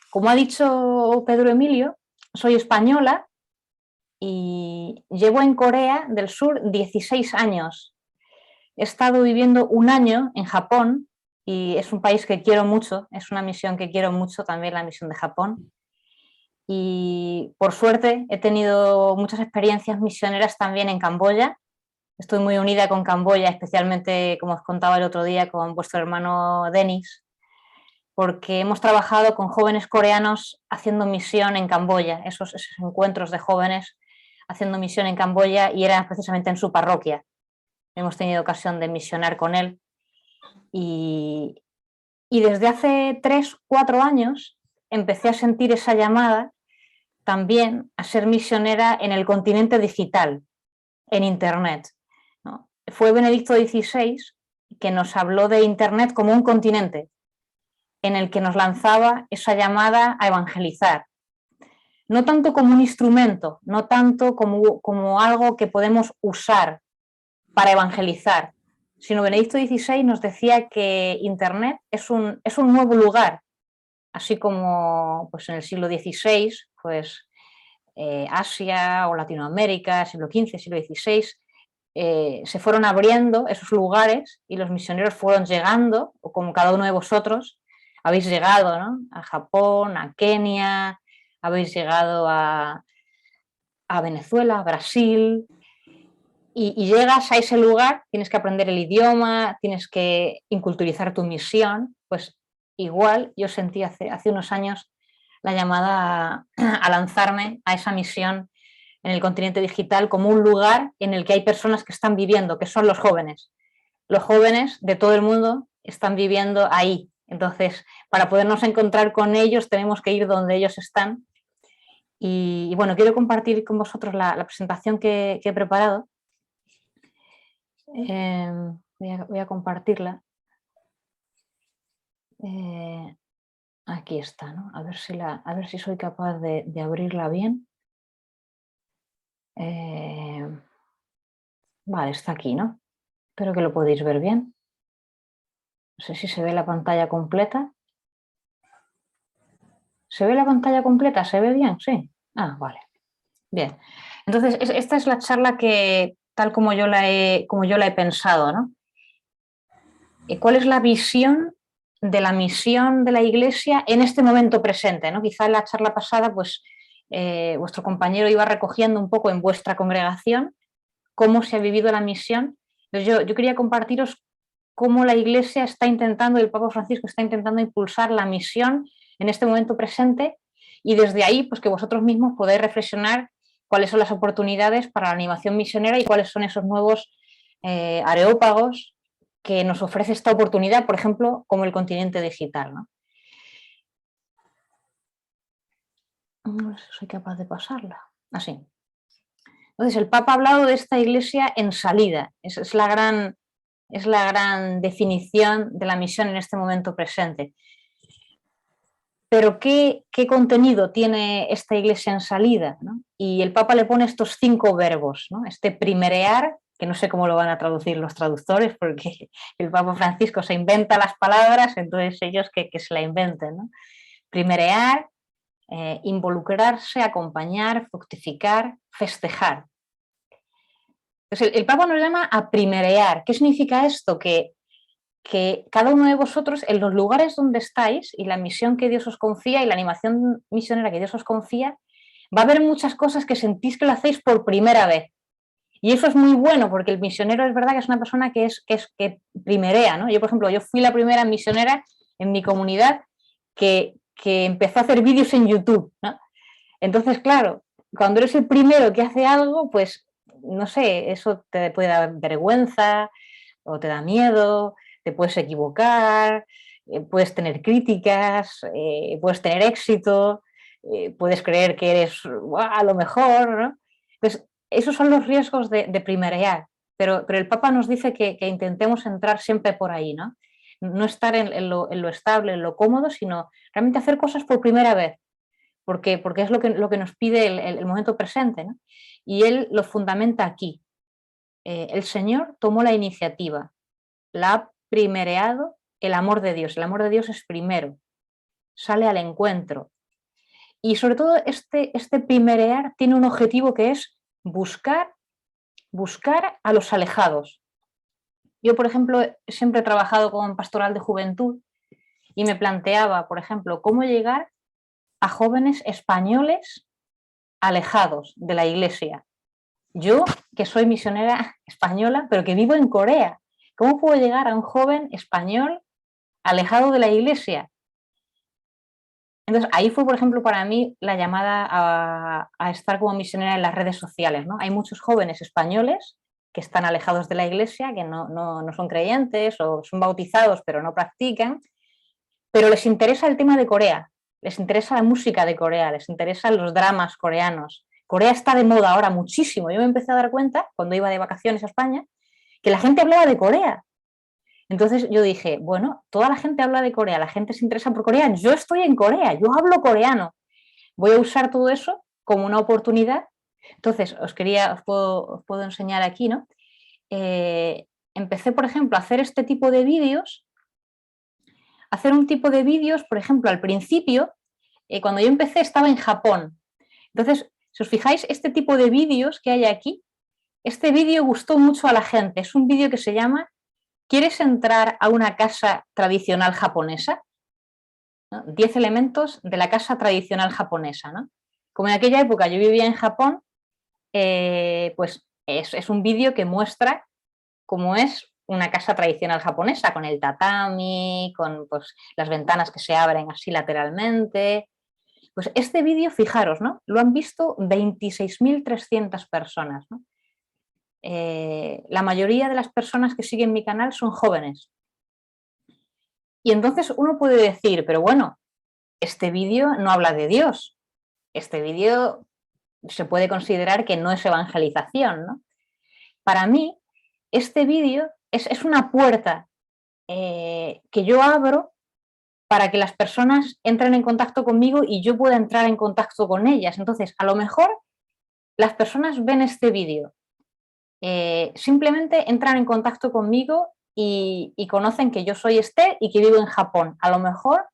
Como ha dicho Pedro Emilio, soy española y llevo en Corea del Sur 16 años. He estado viviendo un año en Japón y es un país que quiero mucho, es una misión que quiero mucho, también la misión de Japón. Y por suerte he tenido muchas experiencias misioneras también en Camboya. Estoy muy unida con Camboya, especialmente, como os contaba el otro día, con vuestro hermano Denis, porque hemos trabajado con jóvenes coreanos haciendo misión en Camboya, esos encuentros de jóvenes haciendo misión en Camboya, y era precisamente en su parroquia. Hemos tenido ocasión de misionar con él y desde hace 3 o 4 años empecé a sentir esa llamada también a ser misionera en el continente digital, en Internet, ¿no? Fue Benedicto XVI que nos habló de Internet como un continente en el que nos lanzaba esa llamada a evangelizar, no tanto como un instrumento, no tanto como algo que podemos usar para evangelizar, sino Benedicto XVI nos decía que Internet es un nuevo lugar, así como pues, en el siglo XVI, pues, Asia o Latinoamérica, siglo XV, siglo XVI, se fueron abriendo esos lugares y los misioneros fueron llegando, o como cada uno de vosotros habéis llegado, ¿no? A Japón, a Kenia, habéis llegado a Venezuela, a Brasil, y llegas a ese lugar, tienes que aprender el idioma, tienes que inculturizar tu misión. Pues igual yo sentí hace unos años la llamada a lanzarme a esa misión en el continente digital como un lugar en el que hay personas que están viviendo, que son los jóvenes. Los jóvenes de todo el mundo están viviendo ahí. Entonces, para podernos encontrar con ellos tenemos que ir donde ellos están. Y bueno, quiero compartir con vosotros la presentación que he preparado. Voy a compartirla. Aquí está, ¿no? A ver si soy capaz de abrirla bien. Vale, está aquí, ¿no? Espero que lo podéis ver bien. No sé si se ve la pantalla completa. ¿Se ve la pantalla completa? ¿Se ve bien? Sí. Ah, vale. Bien. Entonces, esta es la charla que, tal como yo la he pensado, ¿no? ¿Cuál es la visión de la misión de la Iglesia en este momento presente, ¿no? Quizá en la charla pasada, pues, vuestro compañero iba recogiendo un poco en vuestra congregación cómo se ha vivido la misión. Entonces yo quería compartiros cómo la Iglesia está intentando, el Papa Francisco está intentando impulsar la misión en este momento presente, y desde ahí, pues que vosotros mismos podáis reflexionar cuáles son las oportunidades para la animación misionera y cuáles son esos nuevos areópagos que nos ofrece esta oportunidad, por ejemplo, como el continente digital, ¿no? No sé si soy capaz de pasarla. Así. Entonces, el Papa ha hablado de esta Iglesia en salida. Es la gran definición de la misión en este momento presente. Pero ¿qué contenido tiene esta Iglesia en salida, ¿no? Y el Papa le pone estos 5 verbos, ¿no? Este primerear, que no sé cómo lo van a traducir los traductores, porque el Papa Francisco se inventa las palabras, entonces ellos que se la inventen, ¿no? Primerear, involucrarse, acompañar, fructificar, festejar. Entonces el Papa nos llama a primerear. ¿Qué significa esto? Que cada uno de vosotros, en los lugares donde estáis y la misión que Dios os confía y la animación misionera que Dios os confía, va a haber muchas cosas que sentís que lo hacéis por primera vez. Y eso es muy bueno, porque el misionero es verdad que es una persona que primerea, ¿no? Yo, por ejemplo, yo fui la primera misionera en mi comunidad que empezó a hacer vídeos en YouTube, ¿no? Entonces, claro, cuando eres el primero que hace algo, pues, no sé, eso te puede dar vergüenza o te da miedo, te puedes equivocar, puedes tener críticas, puedes tener éxito, puedes creer que eres a lo mejor, ¿no? Entonces, esos son los riesgos de primerear, pero el Papa nos dice que intentemos entrar siempre por ahí, ¿no? No estar en lo estable, en lo cómodo, sino realmente hacer cosas por primera vez, porque es lo que nos pide el momento presente, ¿no? Y él lo fundamenta aquí. El Señor tomó la iniciativa, la ha primereado el amor de Dios. El amor de Dios es primero, sale al encuentro. Y sobre todo este primerear tiene un objetivo que es buscar a los alejados. Yo, por ejemplo, siempre he trabajado con pastoral de juventud y me planteaba, por ejemplo, cómo llegar a jóvenes españoles alejados de la iglesia. Yo, que soy misionera española, pero que vivo en Corea, ¿cómo puedo llegar a un joven español alejado de la iglesia? Entonces, ahí fue, por ejemplo, para mí la llamada a estar como misionera en las redes sociales, ¿no? Hay muchos jóvenes españoles que están alejados de la iglesia, que no son creyentes o son bautizados pero no practican, pero les interesa el tema de Corea, les interesa la música de Corea, les interesan los dramas coreanos. Corea está de moda ahora muchísimo. Yo me empecé a dar cuenta, cuando iba de vacaciones a España, que la gente hablaba de Corea. Entonces yo dije, bueno, toda la gente habla de Corea, la gente se interesa por Corea, yo estoy en Corea, yo hablo coreano. Voy a usar todo eso como una oportunidad. Entonces, os puedo enseñar aquí, ¿no? Empecé, por ejemplo, a hacer este tipo de vídeos. Hacer un tipo de vídeos, por ejemplo, al principio, cuando yo empecé estaba en Japón. Entonces, si os fijáis, este tipo de vídeos que hay aquí, este vídeo gustó mucho a la gente. Es un vídeo que se llama ¿Quieres entrar a una casa tradicional japonesa? ¿No? 10 elementos de la casa tradicional japonesa, ¿no? Como en aquella época yo vivía en Japón, pues es un vídeo que muestra cómo es una casa tradicional japonesa, con el tatami, con pues, las ventanas que se abren así lateralmente. Pues este vídeo, fijaros, ¿no? Lo han visto 26.300 personas, ¿no? La mayoría de las personas que siguen mi canal son jóvenes. Y entonces uno puede decir, pero bueno, este vídeo no habla de Dios. Este vídeo se puede considerar que no es evangelización, ¿no? Para mí, este vídeo es una puerta que yo abro para que las personas entren en contacto conmigo y yo pueda entrar en contacto con ellas. Entonces, a lo mejor las personas ven este vídeo, simplemente entran en contacto conmigo y conocen que yo soy Esther y que vivo en Japón. A lo mejor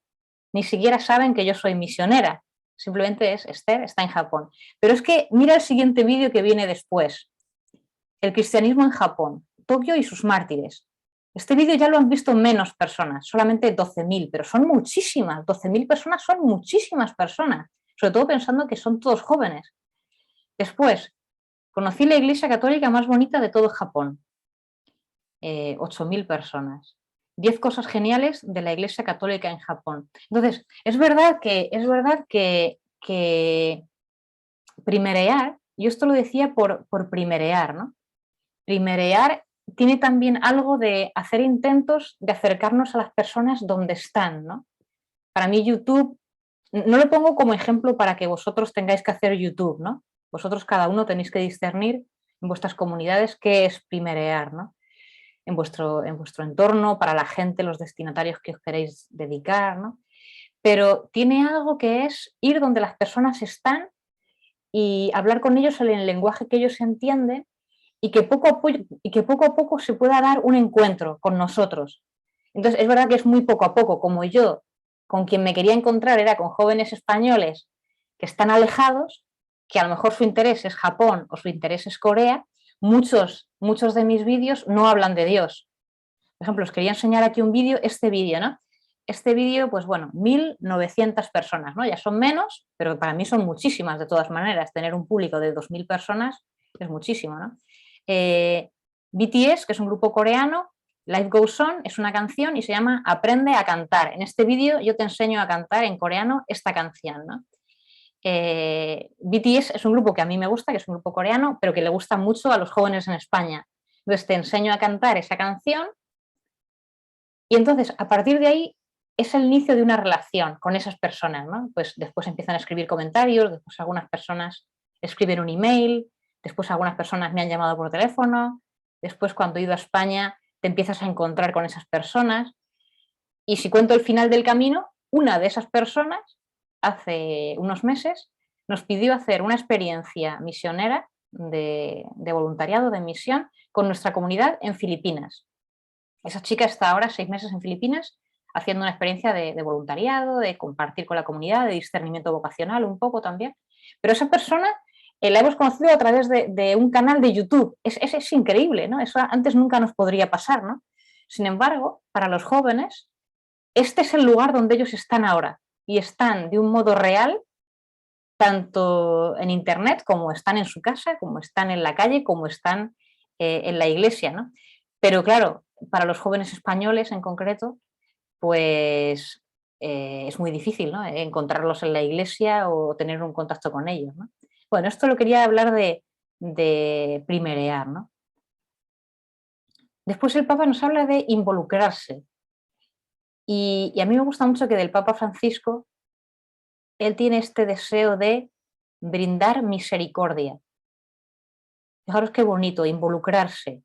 ni siquiera saben que yo soy misionera, simplemente es Esther, está en Japón. Pero es que mira el siguiente vídeo que viene después, el cristianismo en Japón, Tokio y sus mártires. Este vídeo ya lo han visto menos personas, solamente 12.000, pero son muchísimas, 12.000 personas son muchísimas personas, sobre todo pensando que son todos jóvenes. Después, conocí la iglesia católica más bonita de todo Japón, 8.000 personas. 10 cosas geniales de la iglesia católica en Japón. Entonces, es verdad que primerear, yo esto lo decía por primerear, ¿no? Primerear tiene también algo de hacer intentos de acercarnos a las personas donde están, ¿no? Para mí YouTube, no lo pongo como ejemplo para que vosotros tengáis que hacer YouTube, ¿no? Vosotros cada uno tenéis que discernir en vuestras comunidades qué es primerear, ¿no? En vuestro entorno, para la gente, los destinatarios que os queréis dedicar, ¿no? Pero tiene algo que es ir donde las personas están y hablar con ellos en el lenguaje que ellos entienden y que poco a poco se pueda dar un encuentro con nosotros. Entonces, es verdad que es muy poco a poco, como yo, con quien me quería encontrar era con jóvenes españoles que están alejados, que a lo mejor su interés es Japón o su interés es Corea. Muchos de mis vídeos no hablan de Dios. Por ejemplo, os quería enseñar aquí un vídeo, este vídeo, ¿no? Este vídeo, pues bueno, 1.900 personas, ¿no? Ya son menos, pero para mí son muchísimas de todas maneras. Tener un público de 2.000 personas es muchísimo, ¿no? BTS, que es un grupo coreano, Life Goes On, es una canción y se llama Aprende a cantar. En este vídeo yo te enseño a cantar en coreano esta canción, ¿no? BTS es un grupo que a mí me gusta, que es un grupo coreano, pero que le gusta mucho a los jóvenes en España. Entonces te enseño a cantar esa canción y entonces a partir de ahí es el inicio de una relación con esas personas, ¿no? Pues después empiezan a escribir comentarios, después algunas personas escriben un email, después algunas personas me han llamado por teléfono, después cuando he ido a España te empiezas a encontrar con esas personas y si cuento el final del camino, una de esas personas hace unos meses nos pidió hacer una experiencia misionera de voluntariado, de misión, con nuestra comunidad en Filipinas. Esa chica está ahora 6 meses en Filipinas haciendo una experiencia de voluntariado, de compartir con la comunidad, de discernimiento vocacional un poco también. Pero esa persona la hemos conocido a través de un canal de YouTube. Es increíble, ¿no? Eso antes nunca nos podría pasar, ¿no? Sin embargo, para los jóvenes, este es el lugar donde ellos están ahora y están de un modo real, tanto en Internet como están en su casa, como están en la calle, como están en la iglesia, ¿no? Pero claro, para los jóvenes españoles en concreto, pues es muy difícil, ¿no? Encontrarlos en la iglesia o tener un contacto con ellos, ¿no? Bueno, esto lo quería hablar de primerear, ¿no? Después el Papa nos habla de involucrarse. Y a mí me gusta mucho que del Papa Francisco, él tiene este deseo de brindar misericordia. Fijaros qué bonito, involucrarse.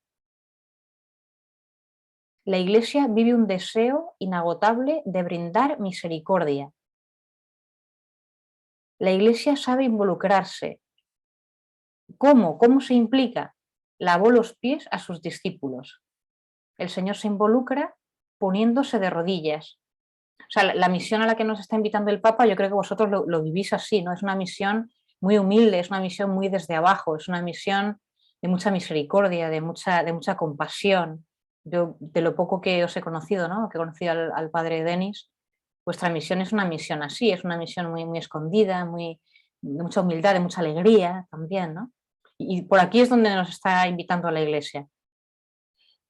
La Iglesia vive un deseo inagotable de brindar misericordia. La Iglesia sabe involucrarse. ¿Cómo? ¿Cómo se implica? Lavó los pies a sus discípulos. El Señor se involucra poniéndose de rodillas. O sea, la misión a la que nos está invitando el Papa, yo creo que vosotros lo vivís así, ¿no? Es una misión muy humilde, es una misión muy desde abajo, es una misión de mucha misericordia, de mucha compasión. Yo, de lo poco que os he conocido, ¿no? Que he conocido al padre Denis, vuestra misión es una misión así, es una misión muy, muy escondida, de mucha humildad, de mucha alegría también, ¿no? Y por aquí es donde nos está invitando a la Iglesia.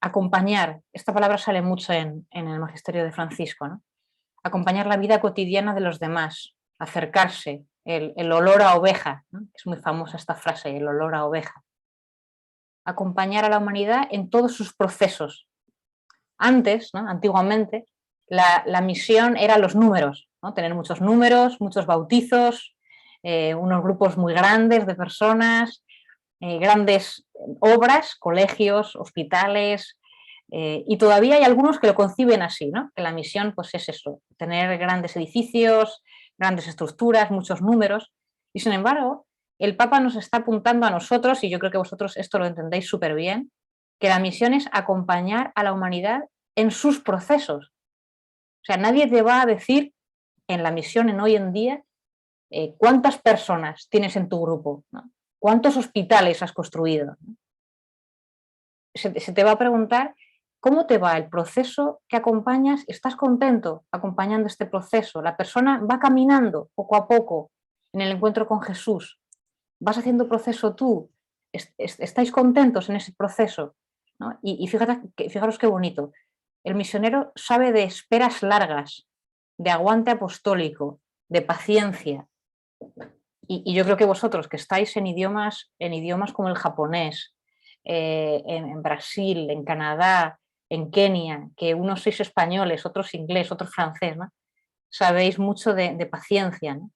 Acompañar, esta palabra sale mucho en el Magisterio de Francisco, ¿no? Acompañar la vida cotidiana de los demás, acercarse, el olor a oveja, ¿no? Es muy famosa esta frase, el olor a oveja. Acompañar a la humanidad en todos sus procesos. Antes, ¿no? Antiguamente, la misión era los números, ¿no? Tener muchos números, muchos bautizos, unos grupos muy grandes de personas, grandes obras, colegios, hospitales, y todavía hay algunos que lo conciben así, ¿no? Que la misión pues es eso, tener grandes edificios, grandes estructuras, muchos números, y sin embargo, el Papa nos está apuntando a nosotros, y yo creo que vosotros esto lo entendéis súper bien, que la misión es acompañar a la humanidad en sus procesos. O sea, nadie te va a decir en la misión en hoy en día cuántas personas tienes en tu grupo, ¿no? ¿Cuántos hospitales has construido? Se te va a preguntar cómo te va el proceso que acompañas, ¿estás contento acompañando este proceso? La persona va caminando poco a poco en el encuentro con Jesús, vas haciendo proceso tú, estáis contentos en ese proceso, ¿no? Y fijaros qué bonito, el misionero sabe de esperas largas, de aguante apostólico, de paciencia. Y yo creo que vosotros que estáis en idiomas como el japonés, en Brasil, en Canadá, en Kenia, que unos sois españoles, otros inglés, otros francés, ¿no? Sabéis mucho de paciencia, ¿no?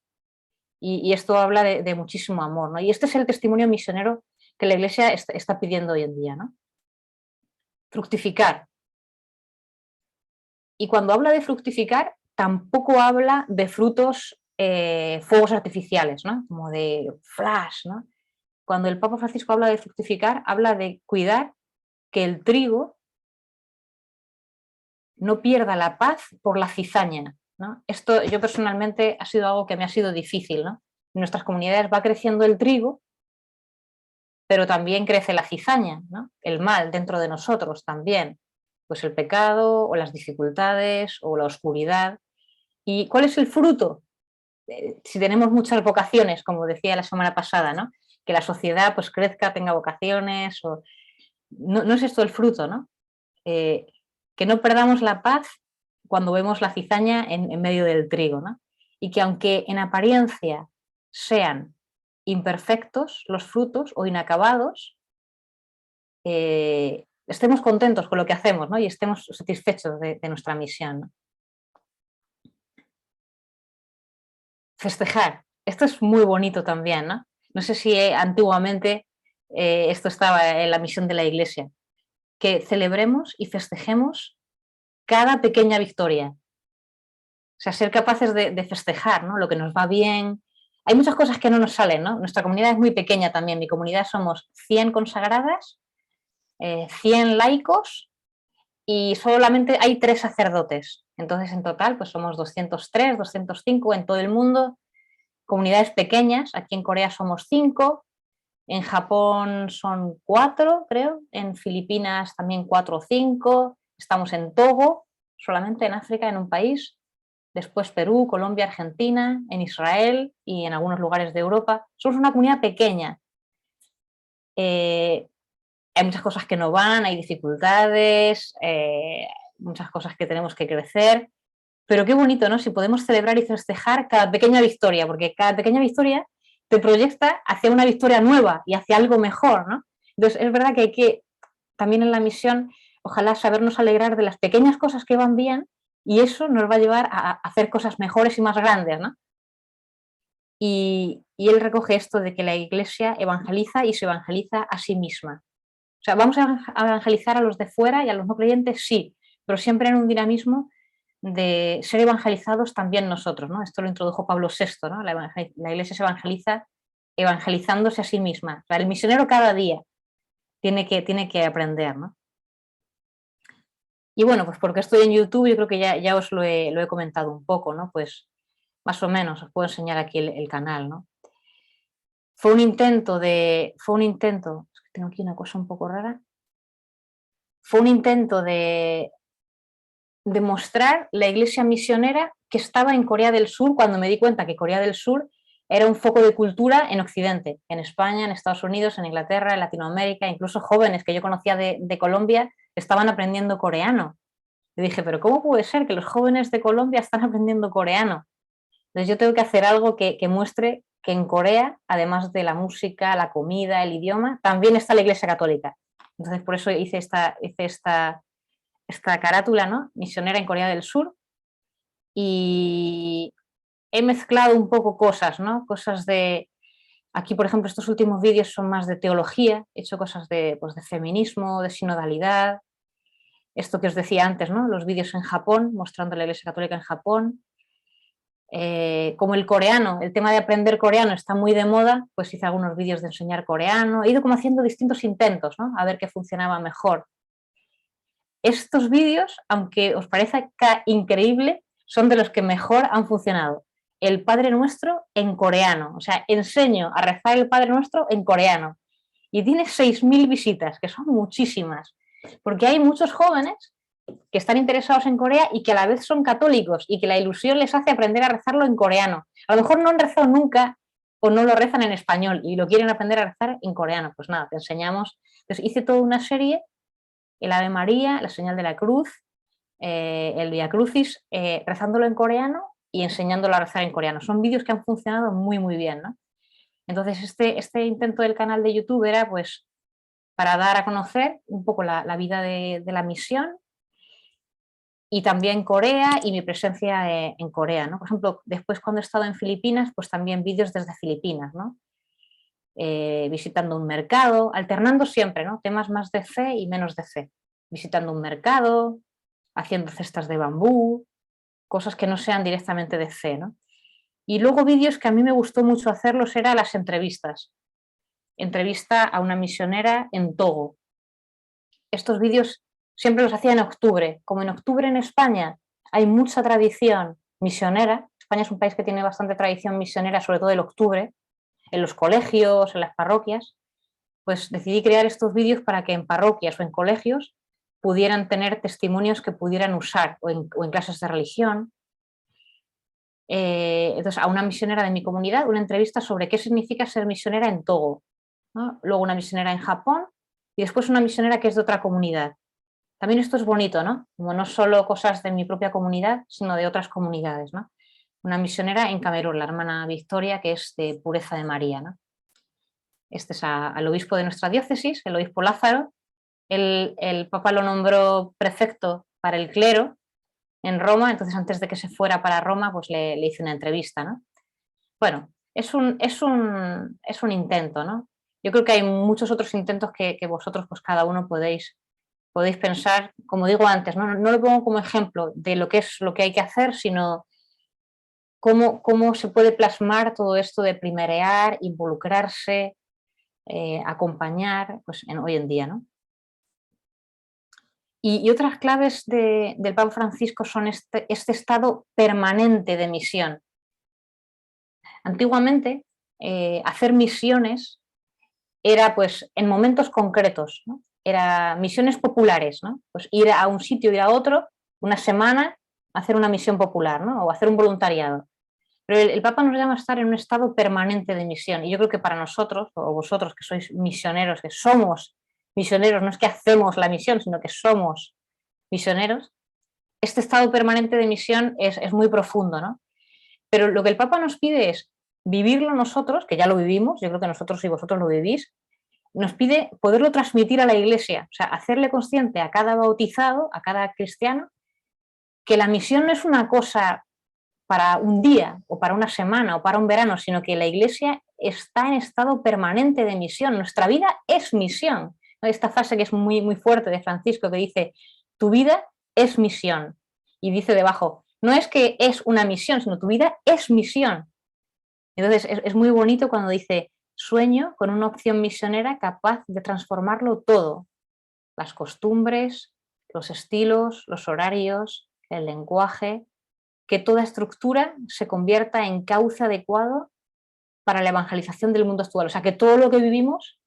Y esto habla de muchísimo amor, ¿no? Y este es el testimonio misionero que la Iglesia está pidiendo hoy en día, ¿no? Fructificar. Y cuando habla de fructificar, tampoco habla de frutos, fuegos artificiales, ¿no? Como de flash, ¿no? Cuando el Papa Francisco habla de fructificar, habla de cuidar que el trigo no pierda la paz por la cizaña, ¿no? Esto yo personalmente ha sido algo que me ha sido difícil, ¿no? En nuestras comunidades va creciendo el trigo, pero también crece la cizaña, ¿no? El mal dentro de nosotros también, pues el pecado o las dificultades o la oscuridad. ¿Y cuál es el fruto? Si tenemos muchas vocaciones, como decía la semana pasada, ¿no? Que la sociedad pues crezca, tenga vocaciones, o... no es esto el fruto, ¿no? Que no perdamos la paz cuando vemos la cizaña en medio del trigo, ¿no? Y que aunque en apariencia sean imperfectos los frutos o inacabados, estemos contentos con lo que hacemos, ¿no? Y estemos satisfechos de nuestra misión, ¿no? Festejar. Esto es muy bonito también, ¿no? No sé si antiguamente esto estaba en la misión de la Iglesia, que celebremos y festejemos cada pequeña victoria. O sea, ser capaces de festejar, ¿no? Lo que nos va bien. Hay muchas cosas que no nos salen, ¿no? Nuestra comunidad es muy pequeña también. Mi comunidad somos 100 consagradas, 100 laicos y solamente hay 3 sacerdotes. Entonces, en total, pues somos 203, 205 en todo el mundo, comunidades pequeñas. Aquí en Corea somos 5, en Japón son 4, creo, en Filipinas también 4 o 5, estamos en Togo, solamente en África, en un país, después Perú, Colombia, Argentina, en Israel y en algunos lugares de Europa. Somos una comunidad pequeña. Hay muchas cosas que no van, hay dificultades, muchas cosas que tenemos que crecer, pero qué bonito, ¿no? Si podemos celebrar y festejar cada pequeña victoria, porque cada pequeña victoria te proyecta hacia una victoria nueva y hacia algo mejor, ¿no? Entonces, es verdad que hay que, también en la misión, ojalá sabernos alegrar de las pequeñas cosas que van bien y eso nos va a llevar a hacer cosas mejores y más grandes, ¿no? Y él recoge esto de que la Iglesia evangeliza y se evangeliza a sí misma. O sea, ¿vamos a evangelizar a los de fuera y a los no creyentes? Sí, pero siempre en un dinamismo de ser evangelizados también nosotros, ¿no? Esto lo introdujo Pablo VI, ¿no? La Iglesia se evangeliza evangelizándose a sí misma. O sea, el misionero cada día tiene que aprender, ¿no? Y bueno, pues porque estoy en YouTube, yo creo que ya os lo he comentado un poco, ¿no? Pues más o menos, os puedo enseñar aquí el canal, ¿no? Fue un intento, es que tengo aquí una cosa un poco rara, fue un intento de mostrar la iglesia misionera que estaba en Corea del Sur cuando me di cuenta que Corea del Sur era un foco de cultura en Occidente, en España, en Estados Unidos, en Inglaterra, en Latinoamérica, incluso jóvenes que yo conocía de Colombia estaban aprendiendo coreano. Y dije, pero ¿cómo puede ser que los jóvenes de Colombia están aprendiendo coreano? Entonces yo tengo que hacer algo que muestre que en Corea, además de la música, la comida, el idioma, también está la Iglesia Católica. Entonces por eso hice esta carátula, ¿no? Misionera en Corea del Sur, y he mezclado un poco cosas, ¿no? Cosas de, aquí por ejemplo estos últimos vídeos son más de teología, he hecho cosas pues, de feminismo, de sinodalidad, esto que os decía antes, ¿no? Los vídeos en Japón, mostrando la Iglesia Católica en Japón. Como el coreano, el tema de aprender coreano está muy de moda, pues hice algunos vídeos de enseñar coreano, he ido como haciendo distintos intentos, ¿no? A ver qué funcionaba mejor. Estos vídeos, aunque os parezca increíble, son de los que mejor han funcionado. El Padre Nuestro en coreano, o sea, enseño a rezar el Padre Nuestro en coreano. Y tiene 6.000 visitas, que son muchísimas, porque hay muchos jóvenes que están interesados en Corea y que a la vez son católicos y que la ilusión les hace aprender a rezarlo en coreano. A lo mejor no han rezado nunca o no lo rezan en español y lo quieren aprender a rezar en coreano. Pues nada, te enseñamos. Entonces hice toda una serie, el Ave María, la señal de la cruz, el Via Crucis, rezándolo en coreano y enseñándolo a rezar en coreano. Son vídeos que han funcionado muy, muy bien, ¿no? Entonces este intento del canal de YouTube era pues para dar a conocer un poco la vida de la misión y también Corea y mi presencia en Corea, ¿no? Por ejemplo, después cuando he estado en Filipinas, pues también vídeos desde Filipinas, ¿no? Visitando un mercado, alternando siempre, ¿no? Temas más de fe y menos de fe. Visitando un mercado, haciendo cestas de bambú, cosas que no sean directamente de fe, ¿no? Y luego vídeos que a mí me gustó mucho hacerlos eran las entrevistas. Entrevista a una misionera en Togo. Estos vídeos siempre los hacía en octubre. Como en octubre en España hay mucha tradición misionera, España es un país que tiene bastante tradición misionera, sobre todo el octubre, en los colegios, en las parroquias, pues decidí crear estos vídeos para que en parroquias o en colegios pudieran tener testimonios que pudieran usar o en clases de religión. Entonces, a una misionera de mi comunidad, una entrevista sobre qué significa ser misionera en Togo, ¿no? Luego una misionera en Japón y después una misionera que es de otra comunidad. También esto es bonito, ¿no? Como no solo cosas de mi propia comunidad, sino de otras comunidades, ¿no? Una misionera en Camerún, la hermana Victoria, que es de Pureza de María, ¿no? Este es al obispo de nuestra diócesis, el obispo Lázaro. El Papa lo nombró prefecto para el clero en Roma, entonces antes de que se fuera para Roma, pues le hice una entrevista, ¿no? Bueno, es un intento, ¿no? Yo creo que hay muchos otros intentos que vosotros, pues cada uno podéis pensar, como digo antes, no lo pongo como ejemplo de lo que es lo que hay que hacer, sino cómo se puede plasmar todo esto de primerear, involucrarse, acompañar, pues hoy en día, ¿no? Y otras claves del Papa Francisco son este estado permanente de misión. Antiguamente, hacer misiones era pues en momentos concretos, ¿no? Era misiones populares, ¿no? Pues ir a un sitio, ir a otro, una semana, hacer una misión popular, ¿no? O hacer un voluntariado. Pero el Papa nos llama a estar en un estado permanente de misión. Y yo creo que para nosotros, o vosotros que sois misioneros, que somos misioneros, no es que hacemos la misión, sino que somos misioneros, este estado permanente de misión es muy profundo, ¿no? Pero lo que el Papa nos pide es vivirlo nosotros, que ya lo vivimos, yo creo que nosotros y vosotros lo vivís, nos pide poderlo transmitir a la Iglesia, o sea, hacerle consciente a cada bautizado, a cada cristiano, que la misión no es una cosa para un día o para una semana o para un verano, sino que la Iglesia está en estado permanente de misión. Nuestra vida es misión. Esta frase que es muy, muy fuerte de Francisco que dice, tu vida es misión. Y dice debajo, no es que es una misión, sino tu vida es misión. Entonces es muy bonito cuando dice, sueño con una opción misionera capaz de transformarlo todo. Las costumbres, los estilos, los horarios, el lenguaje, que toda estructura se convierta en cauce adecuado para la evangelización del mundo actual. O sea, que todo lo que vivimos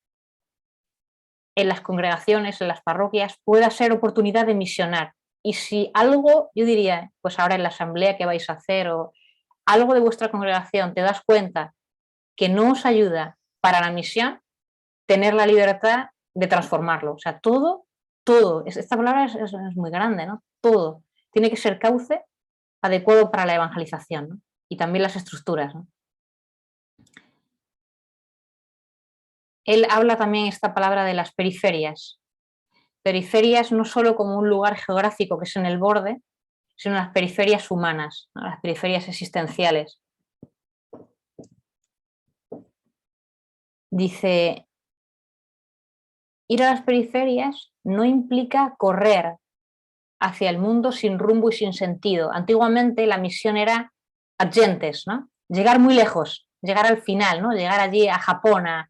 en las congregaciones, en las parroquias, pueda ser oportunidad de misionar. Y si algo, yo diría, pues ahora en la asamblea que vais a hacer o algo de vuestra congregación te das cuenta que no os ayuda para la misión, tener la libertad de transformarlo. O sea, todo, esta palabra es muy grande, ¿no? Todo tiene que ser cauce adecuado para la evangelización, ¿no? Y también las estructuras, ¿no? Él habla también esta palabra de las periferias. Periferias no solo como un lugar geográfico que es en el borde, sino las periferias humanas, ¿no? Las periferias existenciales. Dice, ir a las periferias no implica correr hacia el mundo sin rumbo y sin sentido. Antiguamente la misión era ad gentes, ¿no? Llegar muy lejos, llegar al final, ¿no? Llegar allí a Japón, a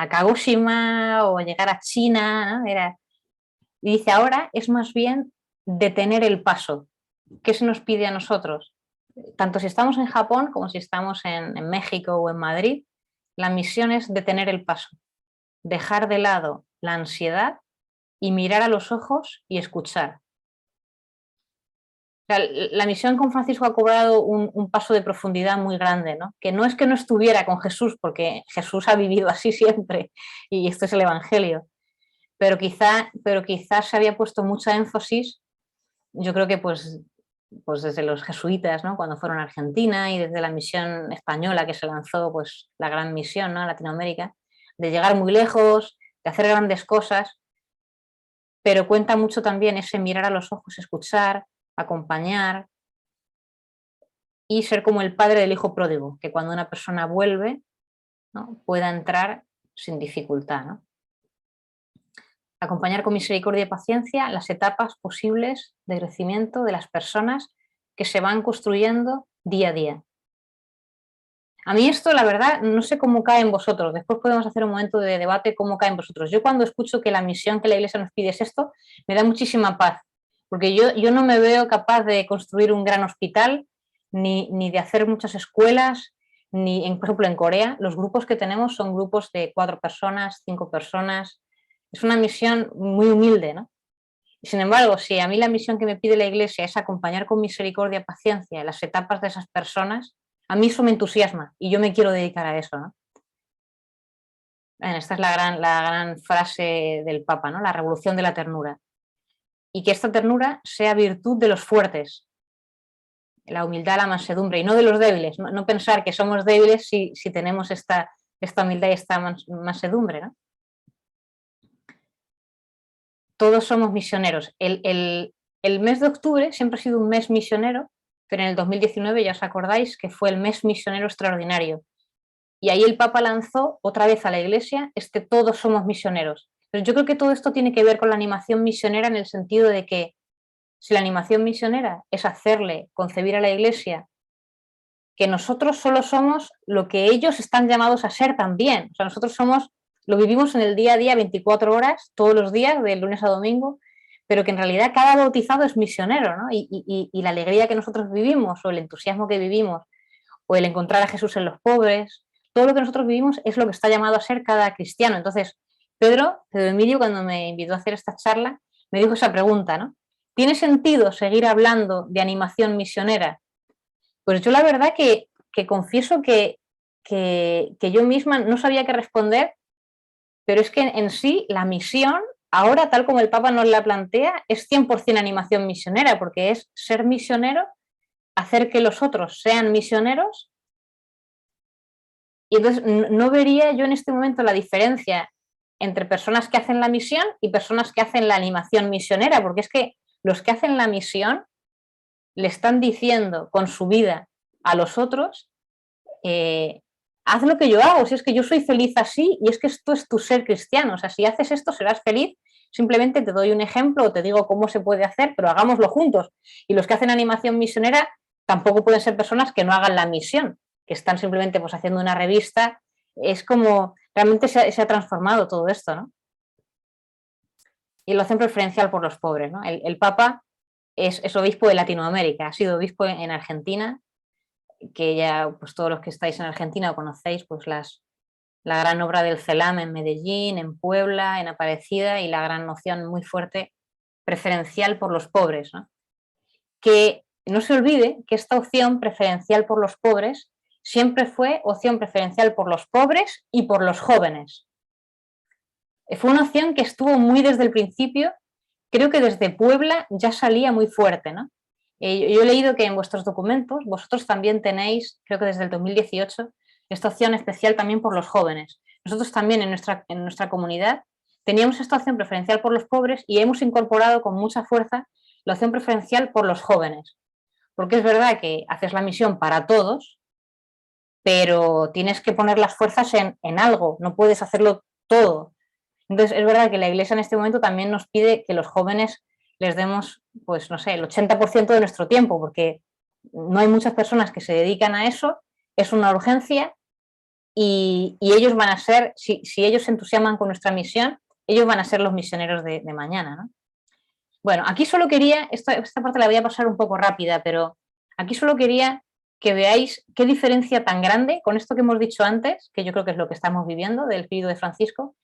Kagoshima o llegar a China, ¿no? Y dice, ahora es más bien detener el paso. ¿Qué se nos pide a nosotros? Tanto si estamos en Japón como si estamos en México o en Madrid, la misión es detener el paso, dejar de lado la ansiedad y mirar a los ojos y escuchar. O sea, la misión con Francisco ha cobrado un paso de profundidad muy grande, ¿no? Que no es que no estuviera con Jesús, porque Jesús ha vivido así siempre y esto es el Evangelio, pero quizás se había puesto mucha énfasis, yo creo que pues desde los jesuitas, ¿no? Cuando fueron a Argentina y desde la misión española que se lanzó, pues la gran misión, ¿no? A Latinoamérica, de llegar muy lejos, de hacer grandes cosas, pero cuenta mucho también ese mirar a los ojos, escuchar, acompañar y ser como el padre del hijo pródigo, que cuando una persona vuelve, ¿no? Pueda entrar sin dificultad, ¿no? Acompañar con misericordia y paciencia las etapas posibles de crecimiento de las personas que se van construyendo día a día. A mí esto, la verdad, no sé cómo cae en vosotros. Después podemos hacer un momento de debate cómo cae en vosotros. Yo cuando escucho que la misión que la Iglesia nos pide es esto, me da muchísima paz, porque yo no me veo capaz de construir un gran hospital, ni de hacer muchas escuelas, por ejemplo, en Corea, los grupos que tenemos son grupos de 4 personas, 5 personas. Es una misión muy humilde, ¿no? Sin embargo, si a mí la misión que me pide la Iglesia es acompañar con misericordia y paciencia las etapas de esas personas, a mí eso me entusiasma y yo me quiero dedicar a eso, ¿no? Esta es la gran frase del Papa, ¿no? La revolución de la ternura. Y que esta ternura sea virtud de los fuertes, la humildad, la mansedumbre, y no de los débiles. No pensar que somos débiles si tenemos esta humildad y esta mansedumbre, ¿no? Todos somos misioneros. El mes de octubre siempre ha sido un mes misionero, pero en el 2019 ya os acordáis que fue el mes misionero extraordinario. Y ahí el Papa lanzó otra vez a la Iglesia todos somos misioneros. Pero yo creo que todo esto tiene que ver con la animación misionera en el sentido de que si la animación misionera es hacerle concebir a la Iglesia que nosotros solo somos lo que ellos están llamados a ser también. O sea, nosotros lo vivimos en el día a día 24 horas, todos los días, de lunes a domingo, pero que en realidad cada bautizado es misionero, ¿no? Y la alegría que nosotros vivimos, o el entusiasmo que vivimos, o el encontrar a Jesús en los pobres, todo lo que nosotros vivimos es lo que está llamado a ser cada cristiano. Entonces, Pedro Emilio, cuando me invitó a hacer esta charla, me dijo esa pregunta, ¿no? ¿Tiene sentido seguir hablando de animación misionera? Pues yo la verdad que confieso que yo misma no sabía qué responder, pero es que en sí la misión, ahora tal como el Papa nos la plantea, es 100% animación misionera, porque es ser misionero, hacer que los otros sean misioneros. Y entonces no vería yo en este momento la diferencia entre personas que hacen la misión y personas que hacen la animación misionera, porque es que los que hacen la misión le están diciendo con su vida a los otros, haz lo que yo hago, si es que yo soy feliz así y es que esto es tu ser cristiano, o sea, si haces esto serás feliz, simplemente te doy un ejemplo o te digo cómo se puede hacer, pero hagámoslo juntos. Y los que hacen animación misionera tampoco pueden ser personas que no hagan la misión, que están simplemente pues haciendo una revista. Es como, realmente se ha transformado todo esto, ¿no? Y lo hacen preferencial por los pobres, ¿no? El Papa es obispo de Latinoamérica, ha sido obispo en Argentina, que ya pues todos los que estáis en Argentina conocéis pues la gran obra del CELAM en Medellín, en Puebla, en Aparecida, y la gran noción muy fuerte preferencial por los pobres, ¿no? Que no se olvide que esta opción preferencial por los pobres siempre fue opción preferencial por los pobres y por los jóvenes. Fue una opción que estuvo muy desde el principio, creo que desde Puebla ya salía muy fuerte, ¿no? Yo he leído que en vuestros documentos vosotros también tenéis, creo que desde el 2018, esta opción especial también por los jóvenes. Nosotros también en nuestra comunidad teníamos esta opción preferencial por los pobres y hemos incorporado con mucha fuerza la opción preferencial por los jóvenes. Porque es verdad que haces la misión para todos, pero tienes que poner las fuerzas en algo, no puedes hacerlo todo. Entonces, es verdad que la Iglesia en este momento también nos pide que los jóvenes les demos, pues no sé, el 80% de nuestro tiempo, porque no hay muchas personas que se dedican a eso, es una urgencia y ellos van a ser, si ellos se entusiasman con nuestra misión, ellos van a ser los misioneros de mañana, ¿no? Bueno, aquí solo quería, esta parte la voy a pasar un poco rápida, pero aquí solo quería que veáis qué diferencia tan grande con esto que hemos dicho antes, que yo creo que es lo que estamos viviendo del espíritu de Francisco,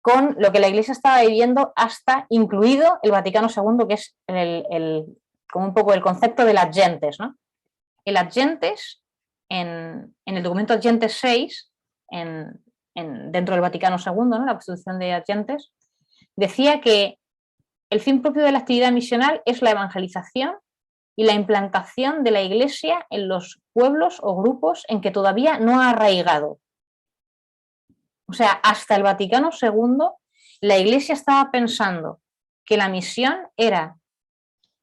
con lo que la Iglesia estaba viviendo hasta incluido el Vaticano II, que es como un poco el concepto del ad gentes, ¿no? El ad gentes, en el documento ad gentes 6, dentro del Vaticano II, ¿no? La Constitución de ad gentes, decía que el fin propio de la actividad misional es la evangelización y la implantación de la Iglesia en los pueblos o grupos en que todavía no ha arraigado. O sea, hasta el Vaticano II, la Iglesia estaba pensando que la misión era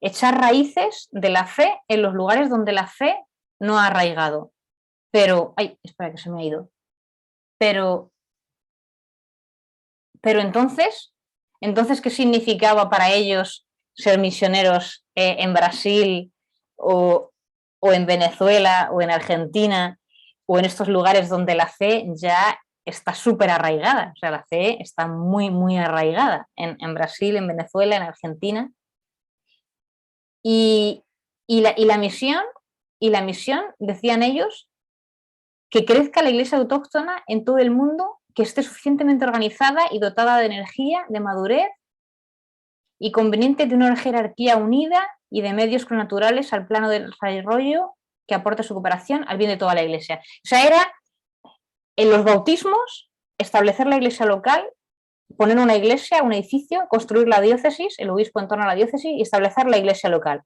echar raíces de la fe en los lugares donde la fe no ha arraigado. Pero, ay, espera que se me ha ido. Pero entonces, ¿qué significaba para ellos ser misioneros en Brasil o en Venezuela o en Argentina o en estos lugares donde la fe ya está súper arraigada? O sea, la fe está muy, muy arraigada en Brasil, en Venezuela, en Argentina. Y la misión, decían ellos, que crezca la iglesia autóctona en todo el mundo, que esté suficientemente organizada y dotada de energía, de madurez y conveniente de una jerarquía unida y de medios naturales al plano del desarrollo que aporte su cooperación al bien de toda la iglesia. O sea, era en los bautismos establecer la iglesia local, poner una iglesia, un edificio, construir la diócesis, el obispo en torno a la diócesis y establecer la iglesia local.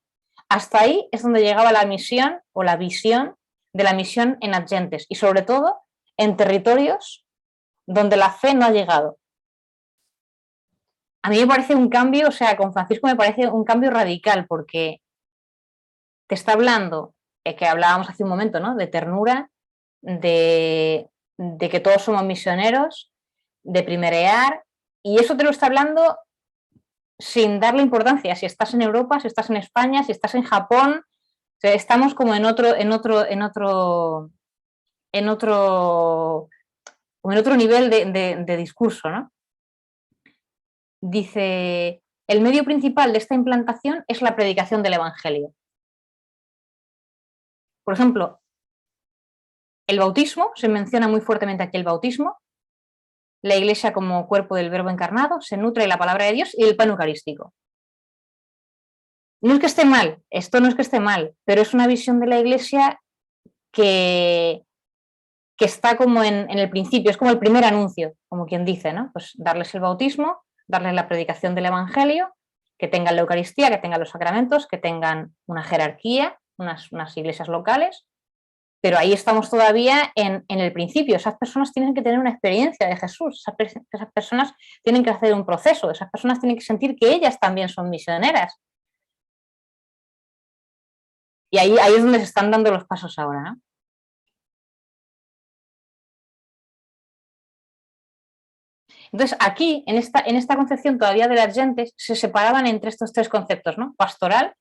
Hasta ahí es donde llegaba la misión o la visión de la misión en ad gentes y sobre todo en territorios donde la fe no ha llegado. A mí me parece un cambio, o sea, con Francisco me parece un cambio radical porque te está hablando, que hablábamos hace un momento, ¿no? De ternura, de que todos somos misioneros, de primerear, y eso te lo está hablando sin darle importancia, si estás en Europa, si estás en España, si estás en Japón, o sea, estamos como en otro nivel de discurso, ¿no? Dice, el medio principal de esta implantación es la predicación del Evangelio. Por ejemplo, el bautismo, se menciona muy fuertemente aquí el bautismo, la Iglesia como cuerpo del Verbo encarnado, se nutre de la palabra de Dios y el pan eucarístico. No es que esté mal, esto no es que esté mal, pero es una visión de la Iglesia que está como en el principio, es como el primer anuncio, como quien dice, ¿no? Pues darles el bautismo, darles la predicación del Evangelio, que tengan la Eucaristía, que tengan los sacramentos, que tengan una jerarquía, unas iglesias locales, pero ahí estamos todavía en el principio. Esas personas tienen que tener una experiencia de Jesús, esas personas tienen que hacer un proceso, esas personas tienen que sentir que ellas también son misioneras. Y ahí es donde se están dando los pasos ahora, ¿no? Entonces, aquí, en esta concepción todavía de las gentes, se separaban entre estos tres conceptos, ¿no? Pastoral,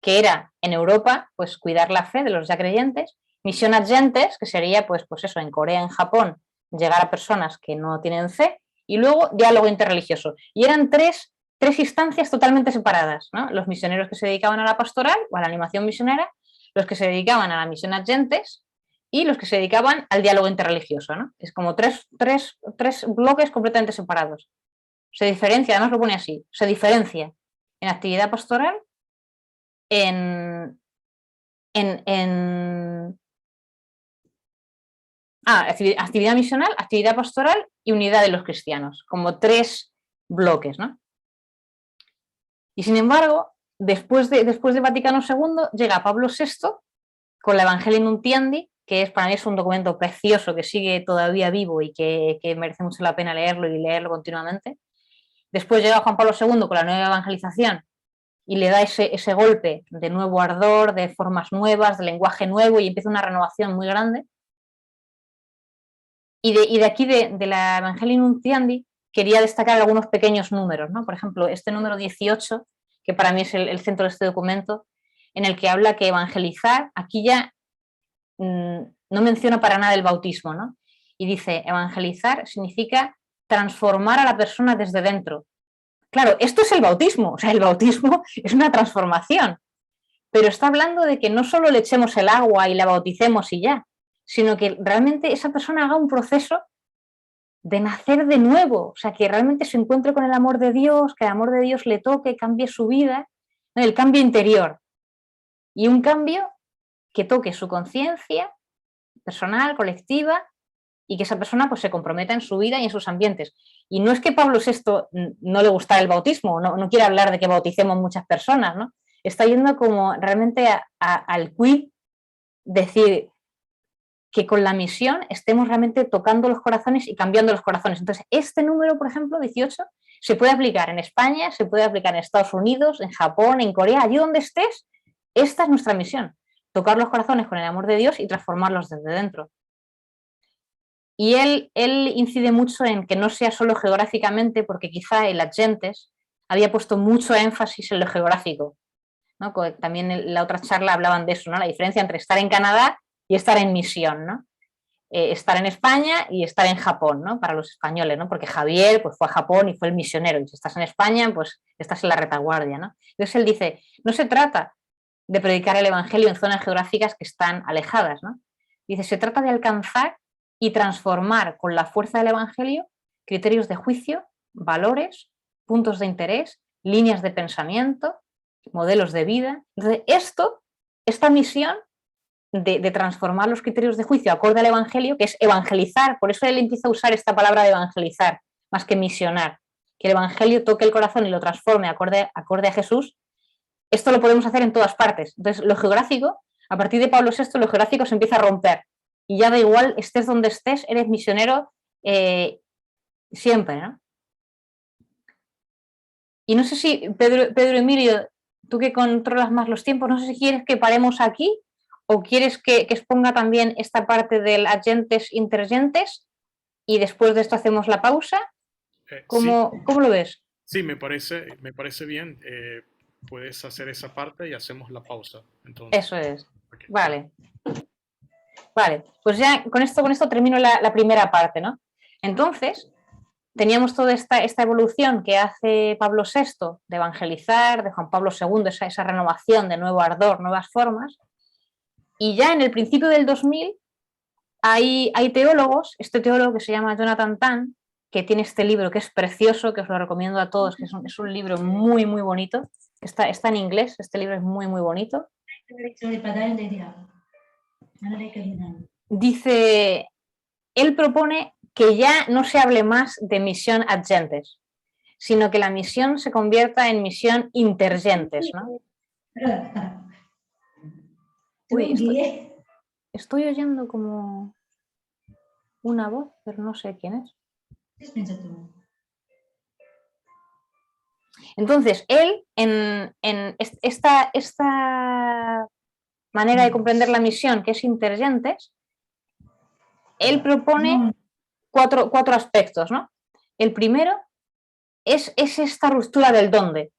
que era en Europa, pues cuidar la fe de los ya creyentes, misión ad gentes, que sería, pues eso, en Corea, en Japón, llegar a personas que no tienen fe, y luego diálogo interreligioso. Y eran tres instancias totalmente separadas, ¿no? Los misioneros que se dedicaban a la pastoral o a la animación misionera, los que se dedicaban a la misión ad gentes, y los que se dedicaban al diálogo interreligioso, ¿no? Es como tres bloques completamente separados. Se diferencia, además lo pone así, se diferencia en actividad pastoral, actividad misional, actividad pastoral y unidad de los cristianos, como tres bloques, ¿no? Y sin embargo, después de Vaticano II, llega Pablo VI con la Evangelii Nuntiandi, que para mí es un documento precioso que sigue todavía vivo y que merece mucho la pena leerlo y leerlo continuamente. Después llega Juan Pablo II con la nueva evangelización y le da ese golpe de nuevo ardor, de formas nuevas, de lenguaje nuevo, y empieza una renovación muy grande. Y de aquí, de la Evangelii Nuntiandi, quería destacar algunos pequeños números, ¿no? Por ejemplo, este número 18, que para mí es el centro de este documento, en el que habla que evangelizar, aquí ya no menciona para nada el bautismo, ¿no? Y dice, evangelizar significa transformar a la persona desde dentro. Claro, esto es el bautismo, o sea, el bautismo es una transformación, pero está hablando de que no solo le echemos el agua y la bauticemos y ya, sino que realmente esa persona haga un proceso de nacer de nuevo, o sea, que realmente se encuentre con el amor de Dios, que el amor de Dios le toque, cambie su vida, ¿no? El cambio interior, y un cambio que toque su conciencia personal, colectiva, y que esa persona pues se comprometa en su vida y en sus ambientes. Y no es que Pablo VI no le gustara el bautismo, no quiere hablar de que bauticemos muchas personas, ¿no? Está yendo como realmente al quid, decir que con la misión estemos realmente tocando los corazones y cambiando los corazones. Entonces, este número, por ejemplo, 18, se puede aplicar en España, se puede aplicar en Estados Unidos, en Japón, en Corea, allí donde estés. Esta es nuestra misión, tocar los corazones con el amor de Dios y transformarlos desde dentro. Y él incide mucho en que no sea solo geográficamente, porque quizá el ad gentes había puesto mucho énfasis en lo geográfico, ¿no? También en la otra charla hablaban de eso, ¿no? La diferencia entre estar en Canadá y estar en misión, ¿no? Estar en España y estar en Japón, ¿no? Para los españoles, ¿no? Porque Javier pues, fue a Japón y fue el misionero, y si estás en España, pues estás en la retaguardia, ¿no? Entonces él dice, no se trata de predicar el evangelio en zonas geográficas que están alejadas, ¿no? Dice, se trata de alcanzar y transformar con la fuerza del evangelio criterios de juicio, valores, puntos de interés, líneas de pensamiento, modelos de vida. Entonces, esta misión de transformar los criterios de juicio acorde al evangelio, que es evangelizar, por eso él empieza a usar esta palabra de evangelizar, más que misionar, que el evangelio toque el corazón y lo transforme acorde a Jesús. Esto lo podemos hacer en todas partes. Entonces, lo geográfico, a partir de Pablo VI, lo geográfico se empieza a romper. Y ya da igual, estés donde estés, eres misionero siempre, ¿no? Y no sé si, Pedro Emilio, tú que controlas más los tiempos, no sé si quieres que paremos aquí o quieres que exponga también esta parte del agentes intergentes y después de esto hacemos la pausa. ¿Cómo lo ves? Sí, me parece bien. Puedes hacer esa parte y hacemos la pausa. Entonces. Eso es. Okay. Vale. Vale, pues ya con esto termino la primera parte, ¿no? Entonces, teníamos toda esta evolución que hace Pablo VI de evangelizar, de Juan Pablo II, esa renovación de nuevo ardor, nuevas formas, y ya en el principio del 2000 hay teólogos, este teólogo que se llama Jonathan Tan, que tiene este libro que es precioso, que os lo recomiendo a todos, que es un libro muy, muy bonito, está en inglés, este libro es muy, muy bonito. Dice, él propone que ya no se hable más de misión ad gentes, sino que la misión se convierta en misión intergentes, ¿no? Uy, estoy oyendo como una voz, pero no sé quién es. Entonces, él, en esta manera de comprender la misión, que es intergentes, él propone cuatro aspectos, ¿no? El primero es esta ruptura del dónde.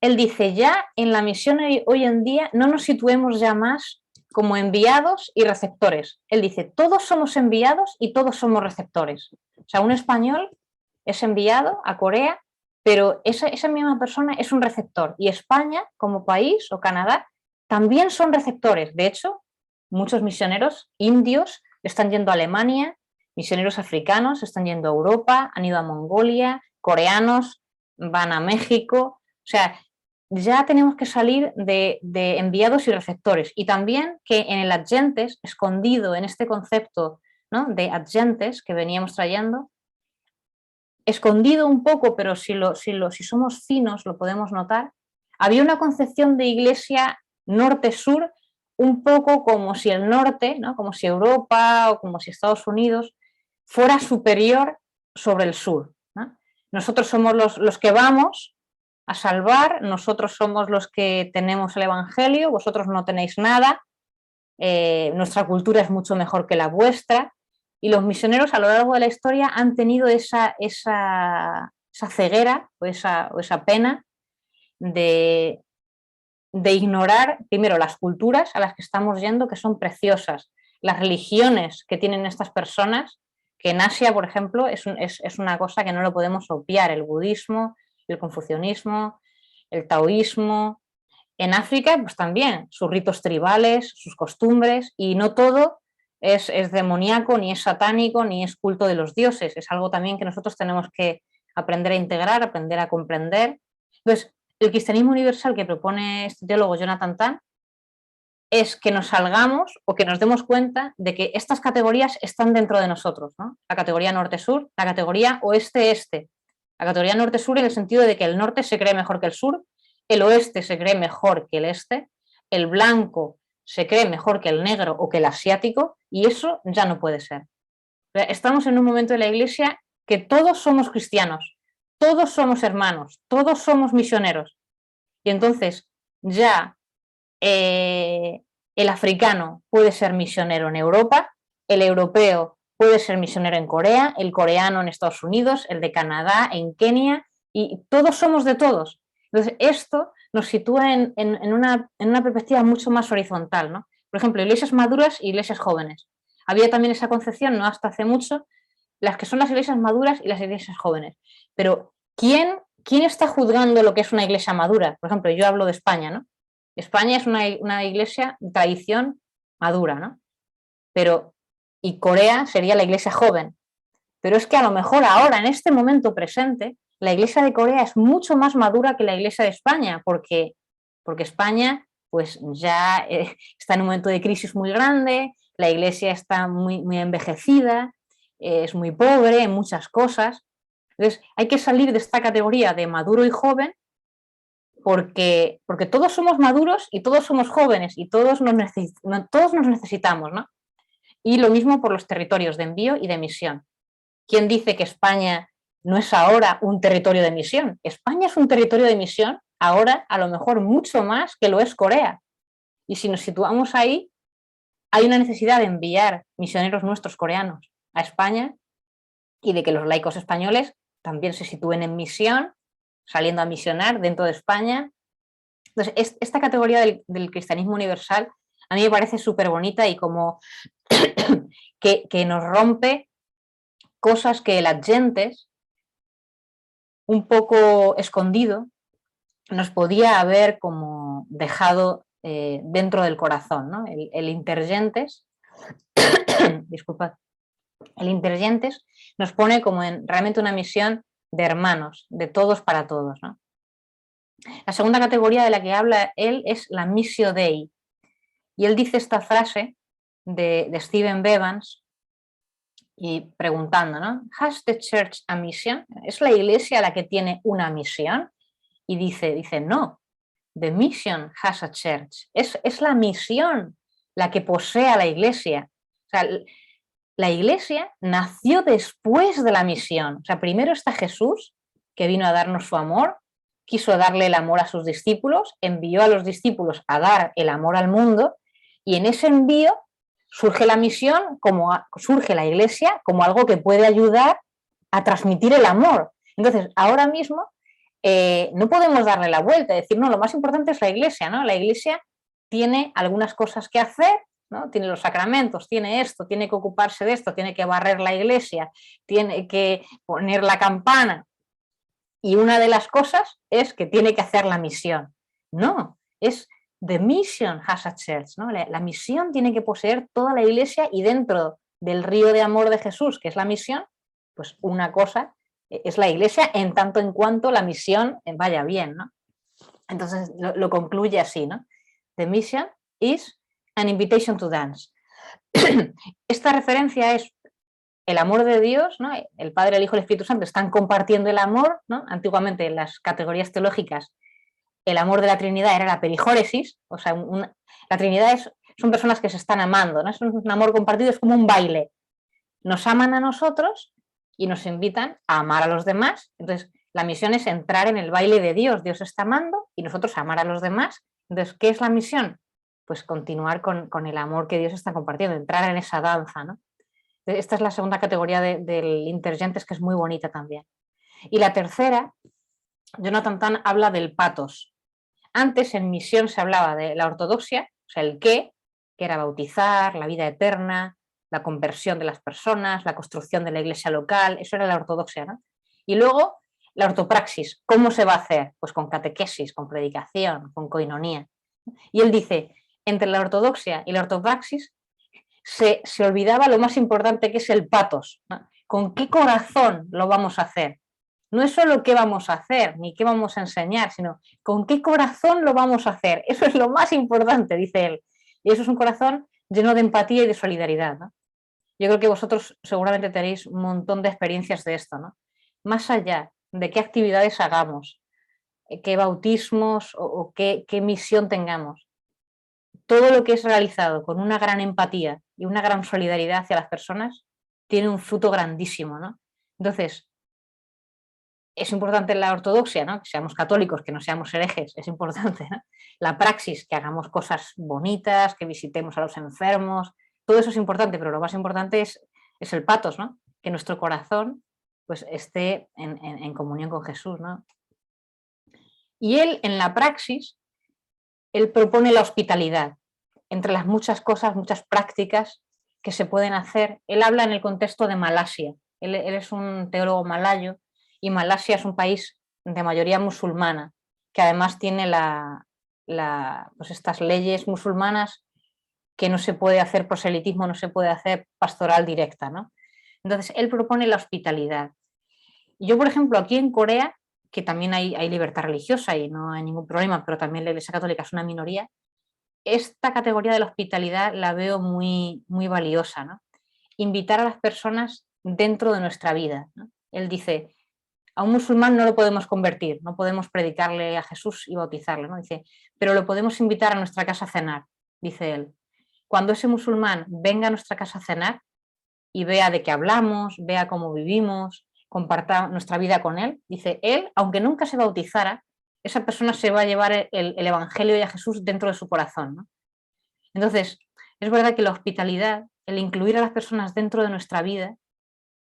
Él dice, ya en la misión hoy en día no nos situemos ya más como enviados y receptores. Él dice, todos somos enviados y todos somos receptores. O sea, un español es enviado a Corea, pero esa misma persona es un receptor. Y España, como país, o Canadá, también son receptores. De hecho, muchos misioneros indios están yendo a Alemania, misioneros africanos están yendo a Europa, han ido a Mongolia, coreanos van a México. O sea, ya tenemos que salir de enviados y receptores. Y también que en el adgentes, escondido en este concepto, ¿no?, de adgentes que veníamos trayendo, escondido un poco, pero si somos finos lo podemos notar, había una concepción de iglesia norte-sur un poco como si el norte, ¿no?, como si Europa o como si Estados Unidos fuera superior sobre el sur, ¿no? Nosotros somos los que vamos a salvar, nosotros somos los que tenemos el Evangelio, vosotros no tenéis nada, nuestra cultura es mucho mejor que la vuestra, y los misioneros a lo largo de la historia han tenido esa ceguera o esa pena de ignorar primero las culturas a las que estamos yendo, que son preciosas, las religiones que tienen estas personas, que en Asia, por ejemplo, es una cosa que no lo podemos obviar, el budismo, el confucianismo, el taoísmo. En África, pues también, sus ritos tribales, sus costumbres, y no todo es demoníaco, ni es satánico, ni es culto de los dioses, es algo también que nosotros tenemos que aprender a integrar, aprender a comprender. Entonces, el cristianismo universal que propone este teólogo Jonathan Tan es que nos salgamos o que nos demos cuenta de que estas categorías están dentro de nosotros, ¿no? La categoría norte-sur, la categoría oeste-este. La categoría norte-sur en el sentido de que el norte se cree mejor que el sur, el oeste se cree mejor que el este, el blanco se cree mejor que el negro o que el asiático, y eso ya no puede ser. Estamos en un momento de la Iglesia que todos somos cristianos, todos somos hermanos, todos somos misioneros. Y entonces ya el africano puede ser misionero en Europa, el europeo puede ser misionero en Corea, el coreano en Estados Unidos, el de Canadá, en Kenia, y todos somos de todos. Entonces, esto nos sitúa en una perspectiva mucho más horizontal, ¿no? Por ejemplo, iglesias maduras e iglesias jóvenes. Había también esa concepción, no hasta hace mucho, las que son las iglesias maduras y las iglesias jóvenes. Pero, ¿quién está juzgando lo que es una iglesia madura? Por ejemplo, yo hablo de España, ¿no? España es una iglesia de tradición madura, ¿no? Pero, y Corea sería la iglesia joven. Pero es que a lo mejor ahora, en este momento presente, la iglesia de Corea es mucho más madura que la iglesia de España, porque España pues ya está en un momento de crisis muy grande, la iglesia está muy, muy envejecida, es muy pobre en muchas cosas. Entonces hay que salir de esta categoría de maduro y joven porque todos somos maduros y todos somos jóvenes y todos nos necesitamos, ¿no? Y lo mismo por los territorios de envío y de misión. ¿Quién dice que España no es ahora un territorio de misión? España es un territorio de misión ahora a lo mejor mucho más que lo es Corea. Y si nos situamos ahí, hay una necesidad de enviar misioneros nuestros coreanos a España y de que los laicos españoles también se sitúen en misión, saliendo a misionar dentro de España. Entonces, esta categoría del cristianismo universal a mí me parece súper bonita y como que nos rompe cosas que las gentes un poco escondido, nos podía haber como dejado dentro del corazón, ¿no? El intergentes, disculpad, el intergentes nos pone como en realmente una misión de hermanos, de todos para todos, ¿no? La segunda categoría de la que habla él es la missio Dei, y él dice esta frase de Stephen Bevans, y preguntando, ¿no? ¿Has the church a mission? ¿Es la iglesia la que tiene una misión? Y dice no, the mission has a church. Es la misión la que posee a la iglesia. O sea, la iglesia nació después de la misión. O sea, primero está Jesús, que vino a darnos su amor, quiso darle el amor a sus discípulos, envió a los discípulos a dar el amor al mundo, y en ese envío surge la misión, surge la iglesia como algo que puede ayudar a transmitir el amor. Entonces, ahora mismo no podemos darle la vuelta y decir, no, lo más importante es la iglesia, ¿no? La iglesia tiene algunas cosas que hacer, ¿no? Tiene los sacramentos, tiene esto, tiene que ocuparse de esto, tiene que barrer la iglesia, tiene que poner la campana, y una de las cosas es que tiene que hacer la misión. No, es the mission has a church, ¿no? La misión tiene que poseer toda la iglesia, y dentro del río de amor de Jesús, que es la misión, pues una cosa es la iglesia en tanto en cuanto la misión vaya bien, ¿no? Entonces lo concluye así, ¿no? The mission is an invitation to dance. Esta referencia es el amor de Dios, ¿no? El Padre, el Hijo y el Espíritu Santo están compartiendo el amor, ¿no? Antiguamente en las categorías teológicas el amor de la Trinidad era la perijóresis, o sea, la Trinidad son personas que se están amando, ¿no? Es un amor compartido, es como un baile. Nos aman a nosotros y nos invitan a amar a los demás. Entonces, la misión es entrar en el baile de Dios. Dios está amando y nosotros amar a los demás. Entonces, ¿qué es la misión? Pues continuar con el amor que Dios está compartiendo, entrar en esa danza, ¿no? Esta es la segunda categoría del intergentes, que es muy bonita también. Y la tercera, Jonathan Tan habla del patos. Antes en misión se hablaba de la ortodoxia, o sea, el qué, que era bautizar, la vida eterna, la conversión de las personas, la construcción de la iglesia local, eso era la ortodoxia, ¿no? Y luego la ortopraxis, ¿cómo se va a hacer? Pues con catequesis, con predicación, con coinonía. Y él dice, entre la ortodoxia y la ortopraxis se olvidaba lo más importante, que es el patos, ¿no? ¿Con qué corazón lo vamos a hacer? No es solo qué vamos a hacer, ni qué vamos a enseñar, sino con qué corazón lo vamos a hacer. Eso es lo más importante, dice él. Y eso es un corazón lleno de empatía y de solidaridad, ¿no? Yo creo que vosotros seguramente tenéis un montón de experiencias de esto, ¿no? Más allá de qué actividades hagamos, qué bautismos o qué misión tengamos, todo lo que es realizado con una gran empatía y una gran solidaridad hacia las personas tiene un fruto grandísimo, ¿no? Entonces, es importante la ortodoxia, ¿no? Que seamos católicos, que no seamos herejes, es importante, ¿no? La praxis, que hagamos cosas bonitas, que visitemos a los enfermos, todo eso es importante, pero lo más importante es el patos, ¿no? Que nuestro corazón pues esté en comunión con Jesús, ¿no? Y él, en la praxis, él propone la hospitalidad. Entre las muchas cosas, muchas prácticas que se pueden hacer, él habla en el contexto de Malasia. Él es un teólogo malayo, y Malasia es un país de mayoría musulmana, que además tiene pues estas leyes musulmanas, que no se puede hacer proselitismo, no se puede hacer pastoral directa, ¿no? Entonces, él propone la hospitalidad. Yo, por ejemplo, aquí en Corea, que también hay libertad religiosa y no hay ningún problema, pero también la Iglesia Católica es una minoría, esta categoría de la hospitalidad la veo muy, muy valiosa, ¿no? Invitar a las personas dentro de nuestra vida, ¿no? Él dice, a un musulmán no lo podemos convertir, no podemos predicarle a Jesús y bautizarle, ¿no? Dice, pero lo podemos invitar a nuestra casa a cenar, dice él. Cuando ese musulmán venga a nuestra casa a cenar y vea de qué hablamos, vea cómo vivimos, comparta nuestra vida con él, dice, él, aunque nunca se bautizara, esa persona se va a llevar el Evangelio y a Jesús dentro de su corazón, ¿no? Entonces, es verdad que la hospitalidad, el incluir a las personas dentro de nuestra vida,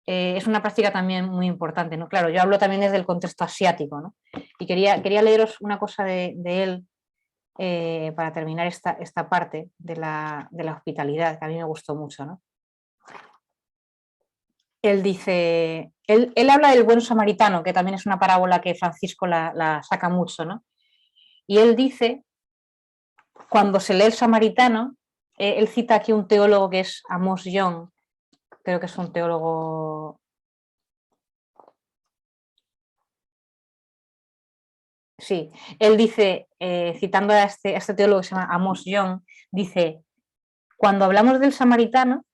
es una práctica también muy importante, ¿no? Claro, yo hablo también desde el contexto asiático, ¿no? Y quería leeros una cosa de él para terminar esta parte de la hospitalidad, que a mí me gustó mucho, ¿no? él dice, él habla del buen samaritano, que también es una parábola que Francisco la saca mucho, ¿no? Y él dice, cuando se lee el samaritano, él cita aquí un teólogo que es Amos Yong, creo que es un teólogo... Sí, él dice, citando a este teólogo que se llama Amos Yong, dice, cuando hablamos del samaritano,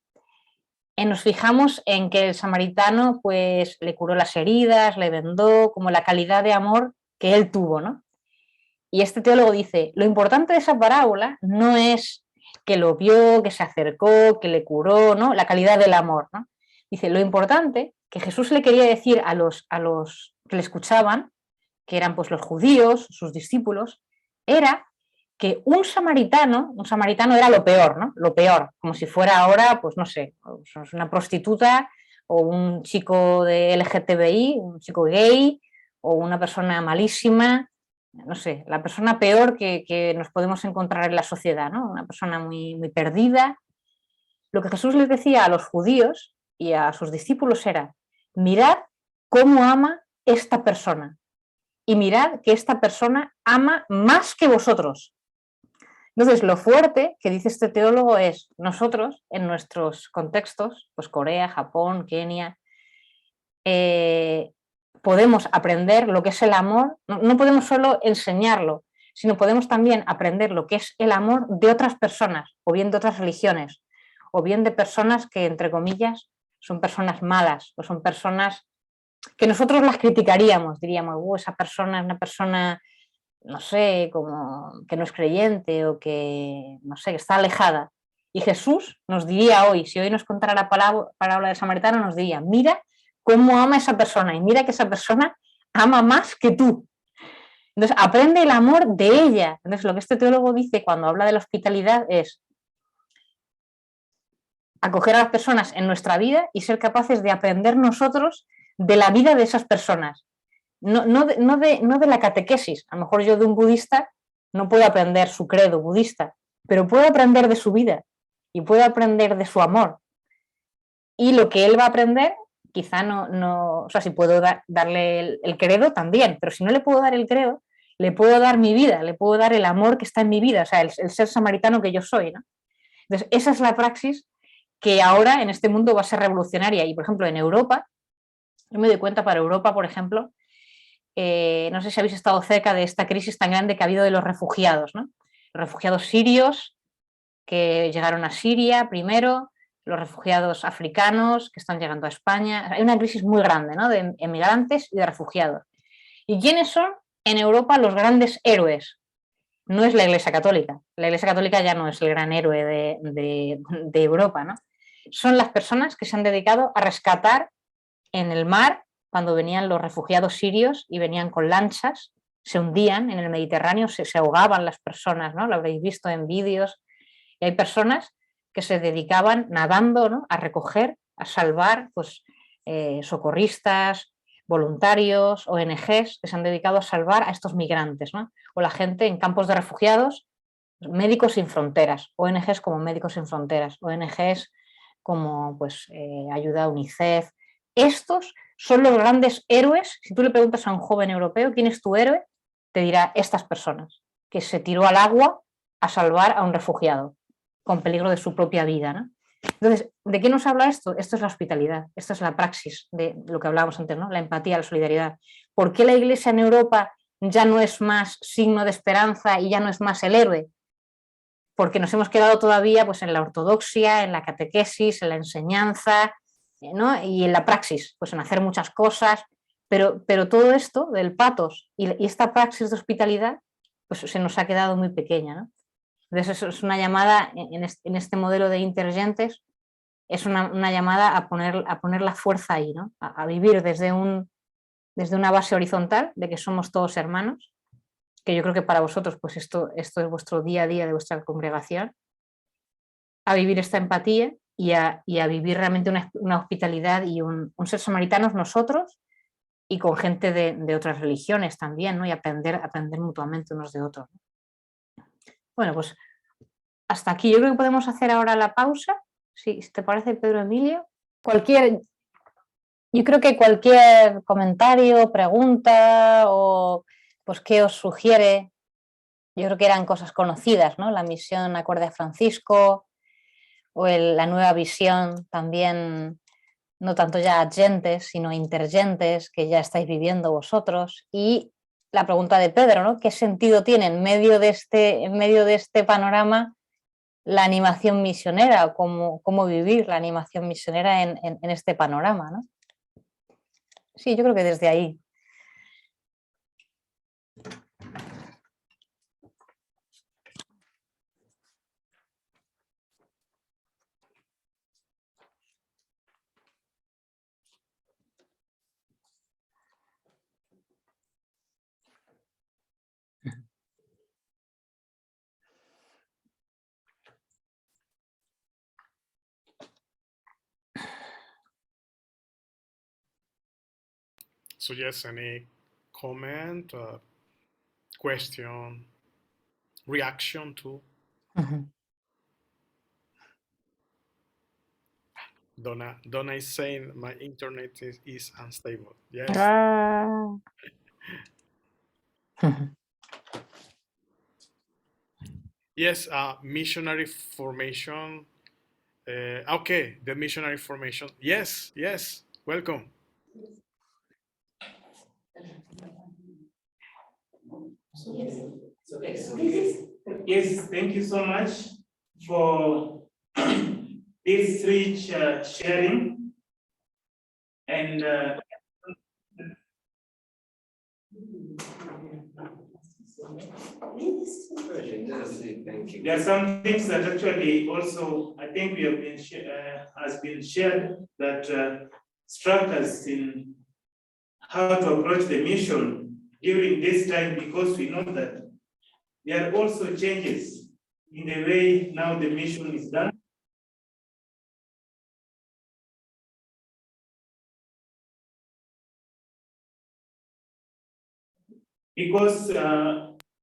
nos fijamos en que el samaritano pues le curó las heridas, le vendó, como la calidad de amor que él tuvo, ¿no? Y este teólogo dice, lo importante de esa parábola no es que lo vio, que se acercó, que le curó, ¿no? La calidad del amor, ¿no? Dice, lo importante que Jesús le quería decir a los que le escuchaban, que eran pues los judíos, sus discípulos, era que un samaritano era lo peor, ¿no? Lo peor, como si fuera ahora, pues no sé, una prostituta o un chico de LGTBI, un chico gay o una persona malísima, no sé, la persona peor que nos podemos encontrar en la sociedad, ¿no? Una persona muy, muy perdida. Lo que Jesús les decía a los judíos y a sus discípulos era, mirad cómo ama esta persona y mirad que esta persona ama más que vosotros. Entonces, lo fuerte que dice este teólogo es, nosotros, en nuestros contextos, pues Corea, Japón, Kenia, podemos aprender lo que es el amor, no podemos solo enseñarlo, sino podemos también aprender lo que es el amor de otras personas, o bien de otras religiones, o bien de personas que, entre comillas, son personas malas, o son personas que nosotros las criticaríamos, diríamos, esa persona es una persona, no sé, como que no es creyente o que, no sé, que está alejada. Y Jesús nos diría hoy, si hoy nos contara la parábola del samaritano, nos diría, mira cómo ama esa persona y mira que esa persona ama más que tú. Entonces, aprende el amor de ella. Entonces, lo que este teólogo dice cuando habla de la hospitalidad es acoger a las personas en nuestra vida y ser capaces de aprender nosotros de la vida de esas personas. No de la catequesis. A lo mejor yo de un budista no puedo aprender su credo budista, pero puedo aprender de su vida y puedo aprender de su amor. Y lo que él va a aprender, quizá o sea, si puedo darle el credo también, pero si no le puedo dar el credo, le puedo dar mi vida, le puedo dar el amor que está en mi vida, o sea, el ser samaritano que yo soy, ¿no? Entonces, esa es la praxis que ahora en este mundo va a ser revolucionaria. Y, por ejemplo, en Europa, yo me doy cuenta para Europa, por ejemplo, no sé si habéis estado cerca de esta crisis tan grande que ha habido de los refugiados, ¿no? Los refugiados sirios que llegaron a Siria primero, los refugiados africanos que están llegando a España. Hay una crisis muy grande, ¿no? De emigrantes y de refugiados. ¿Y quiénes son en Europa los grandes héroes? No es la Iglesia Católica. La Iglesia Católica ya no es el gran héroe de Europa, ¿no? Son las personas que se han dedicado a rescatar en el mar, cuando venían los refugiados sirios y venían con lanchas, se hundían en el Mediterráneo, se ahogaban las personas, ¿no? Lo habréis visto en vídeos. Y hay personas que se dedicaban nadando, ¿no? A recoger, a salvar, pues, socorristas, voluntarios, ONGs que se han dedicado a salvar a estos migrantes, ¿no? O la gente en campos de refugiados, Médicos Sin Fronteras, ONGs como Médicos Sin Fronteras, ONGs como pues, Ayuda a UNICEF. Estos son los grandes héroes. Si tú le preguntas a un joven europeo quién es tu héroe, te dirá estas personas, que se tiró al agua a salvar a un refugiado con peligro de su propia vida, ¿no? Entonces, ¿de qué nos habla esto? Esto es la hospitalidad, esto es la praxis de lo que hablábamos antes, ¿no? La empatía, la solidaridad. ¿Por qué la Iglesia en Europa ya no es más signo de esperanza y ya no es más el héroe? Porque nos hemos quedado todavía pues, en la ortodoxia, en la catequesis, en la enseñanza, ¿no? Y en la praxis, pues en hacer muchas cosas, pero todo esto del patos y esta praxis de hospitalidad pues se nos ha quedado muy pequeña, ¿no? Entonces eso es una llamada en este modelo de intergentes, es una llamada a poner la fuerza ahí, ¿no? A vivir desde una base horizontal de que somos todos hermanos, que yo creo que para vosotros pues esto es vuestro día a día de vuestra congregación, a vivir esta empatía y a vivir realmente una hospitalidad y un ser samaritanos nosotros y con gente de otras religiones también, ¿no? Y aprender mutuamente unos de otros. Bueno, pues hasta aquí. Yo creo que podemos hacer ahora la pausa, si te parece, Pedro Emilio. Yo creo que cualquier comentario, pregunta o pues qué os sugiere, yo creo que eran cosas conocidas, ¿no? La misión acorde a Francisco o la nueva visión también, no tanto ya agentes, sino intergentes que ya estáis viviendo vosotros. Y la pregunta de Pedro, ¿no? ¿Qué sentido tiene en medio de este panorama la animación misionera o cómo vivir la animación misionera en este panorama, ¿no? Sí, yo creo que desde ahí. So yes, any comment, question, reaction to? Donna is saying my internet is unstable. Yes. Ah. Yes, missionary formation. Okay, the missionary formation. Yes, yes, welcome. Yes, thank you so much for this rich sharing. And there are some things that actually also I think we have been has been shared that struck us in how to approach the mission during this time, because we know that there are also changes in the way now the mission is done. Because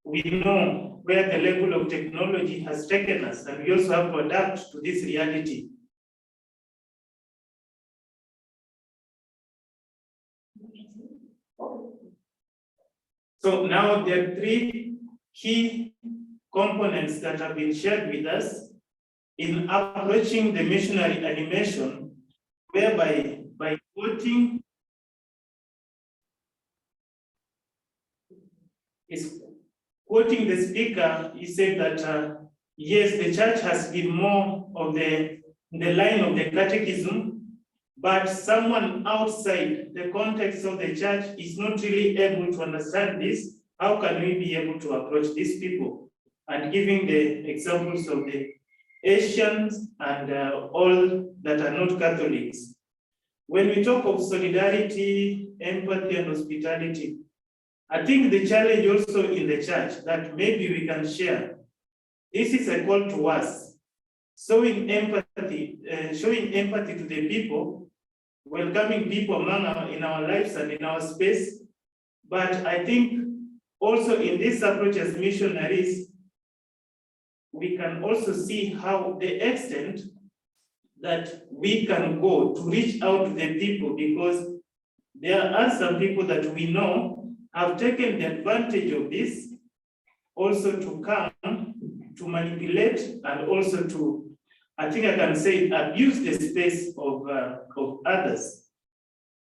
we know where the level of technology has taken us, and we also have to adapt to this reality. So now there are three key components that have been shared with us in approaching the missionary animation, whereby by quoting the speaker, he said that yes, the church has been more of the line of the catechism, but someone outside the context of the church is not really able to understand this. How can we be able to approach these people? And giving the examples of the Asians and all that are not Catholics. When we talk of solidarity, empathy, and hospitality, I think the challenge also in the church that maybe we can share, this is a call to us, showing empathy to the people, welcoming people in our lives and in our space. But I think also in this approach as missionaries, we can also see how the extent that we can go to reach out to the people, because there are some people that we know have taken the advantage of this also to come to manipulate and also to, I think I can say, abuse the space of others.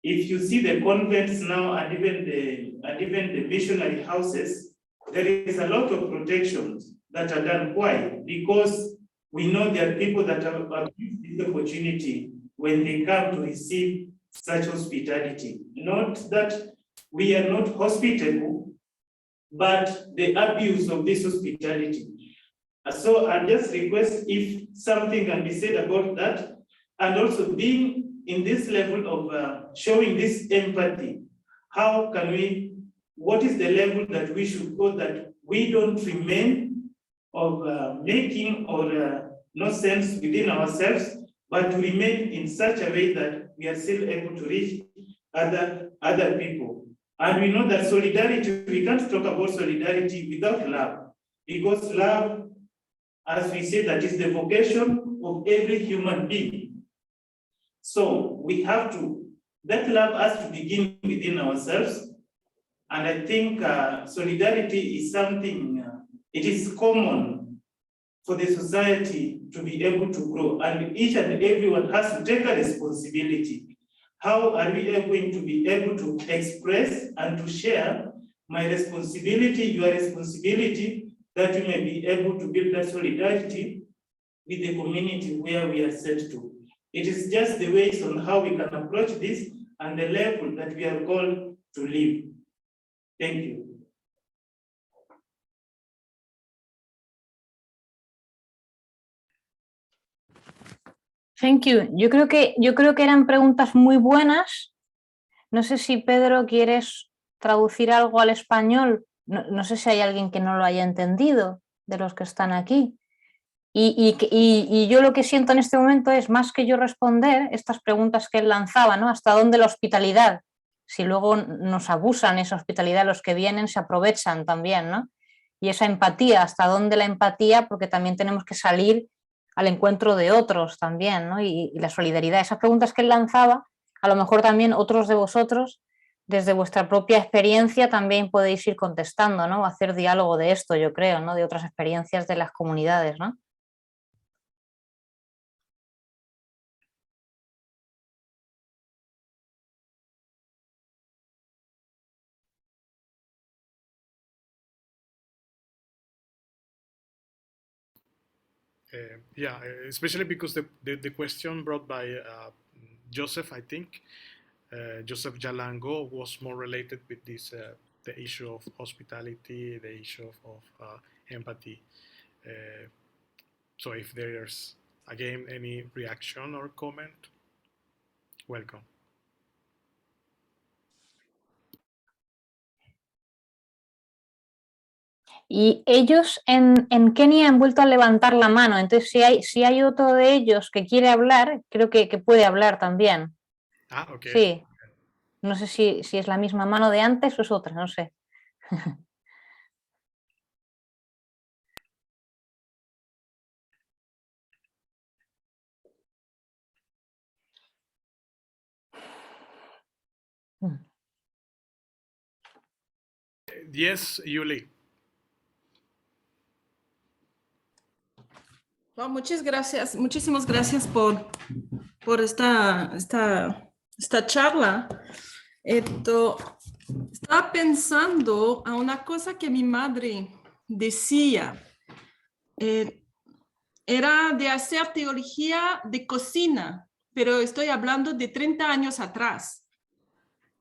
If you see the convents now and even the missionary houses, there is a lot of protections that are done. Why? Because we know there are people that have abused this opportunity when they come to receive such hospitality. Not that we are not hospitable, but the abuse of this hospitality. So I just request if something can be said about that, and also being in this level of showing this empathy. How can we, what is the level that we should go that we don't remain of making or no sense within ourselves, but to remain in such a way that we are still able to reach other people. And we know that solidarity, we can't talk about solidarity without love, because love, as we say, that is the vocation of every human being. So we have to that love has to begin within ourselves. And I think solidarity is something, it is common for the society to be able to grow, and each and everyone has to take a responsibility. How are we going to be able to express and to share my responsibility, your responsibility, that we may be able to build that solidarity with the community where we are set to. It is just the ways on how we can approach this and the level that we are called to live. Thank you. Thank you. Yo creo que eran preguntas muy buenas. No sé si Pedro quieres traducir algo al español. No sé si hay alguien que no lo haya entendido de los que están aquí. Y yo lo que siento en este momento es, más que yo responder estas preguntas que él lanzaba, ¿no? ¿Hasta dónde la hospitalidad? Si luego nos abusan esa hospitalidad, los que vienen se aprovechan también, ¿no? Y esa empatía, ¿hasta dónde la empatía? Porque también tenemos que salir al encuentro de otros también, ¿no? Y la solidaridad. Esas preguntas que él lanzaba, a lo mejor también otros de vosotros, desde vuestra propia experiencia, también podéis ir contestando, ¿no? Hacer diálogo de esto, yo creo, ¿no? De otras experiencias de las comunidades, ¿no? Yeah, especially because the question brought by Joseph, I think, Joseph Jalango, was more related with this, the issue of hospitality, the issue of empathy. So if there's, again, any reaction or comment, welcome. Y ellos en Kenia han vuelto a levantar la mano, entonces si hay otro de ellos que quiere hablar, creo que puede hablar también. Ah, ok. Sí, no sé si es la misma mano de antes o es otra, no sé. Yes, Yuli. Well, muchísimas gracias por esta charla. Estaba pensando a una cosa que mi madre decía. Era de hacer teología de cocina, pero estoy hablando de 30 años atrás.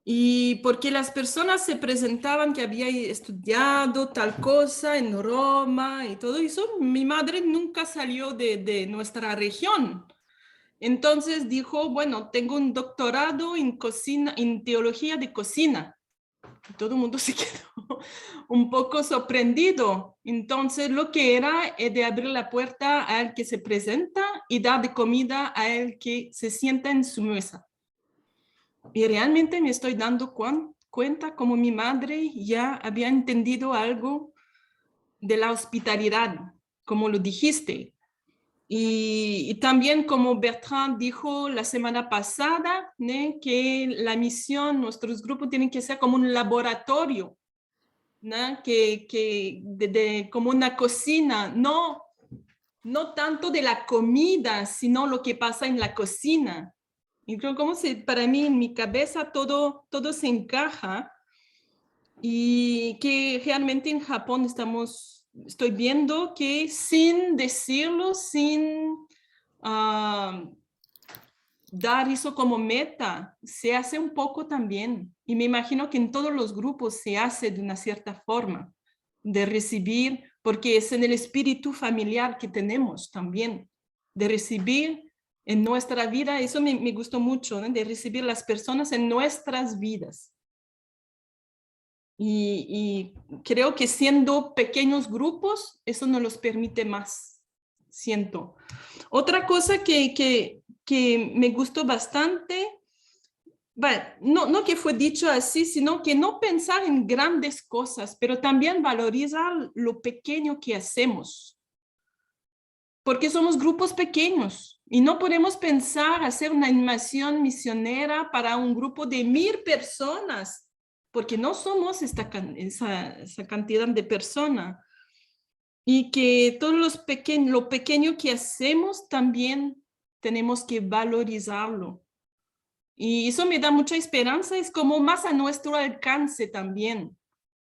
Y porque las personas se presentaban que había estudiado tal cosa en Roma y todo eso, mi madre nunca salió de nuestra región. Entonces dijo, bueno, tengo un doctorado en cocina, en teología de cocina. Todo el mundo se quedó un poco sorprendido. Entonces lo que era es de abrir la puerta al que se presenta y dar de comida al que se sienta en su mesa. Y realmente me estoy dando cuenta como mi madre ya había entendido algo de la hospitalidad, como lo dijiste. Y también como Bertrand dijo la semana pasada, ¿no? Que la misión, nuestros grupos tienen que ser como un laboratorio, ¿no? Como una cocina, no tanto de la comida, sino lo que pasa en la cocina. Y creo como si para mí en mi cabeza todo se encaja y que realmente en Japón estoy viendo que sin decirlo, sin dar eso como meta, se hace un poco también. Y me imagino que en todos los grupos se hace de una cierta forma de recibir, porque es en el espíritu familiar que tenemos también, de recibir en nuestra vida. Eso me gustó mucho, ¿no? De recibir las personas en nuestras vidas. Y creo que siendo pequeños grupos, eso nos los permite más, siento. Otra cosa que me gustó bastante, bueno, no que fue dicho así, sino que no pensar en grandes cosas, pero también valorizar lo pequeño que hacemos. Porque somos grupos pequeños. Y no podemos pensar hacer una animación misionera para un grupo de 1000 personas, porque no somos esa cantidad de personas. Y que todo lo pequeño que hacemos también tenemos que valorizarlo. Y eso me da mucha esperanza, es como más a nuestro alcance también,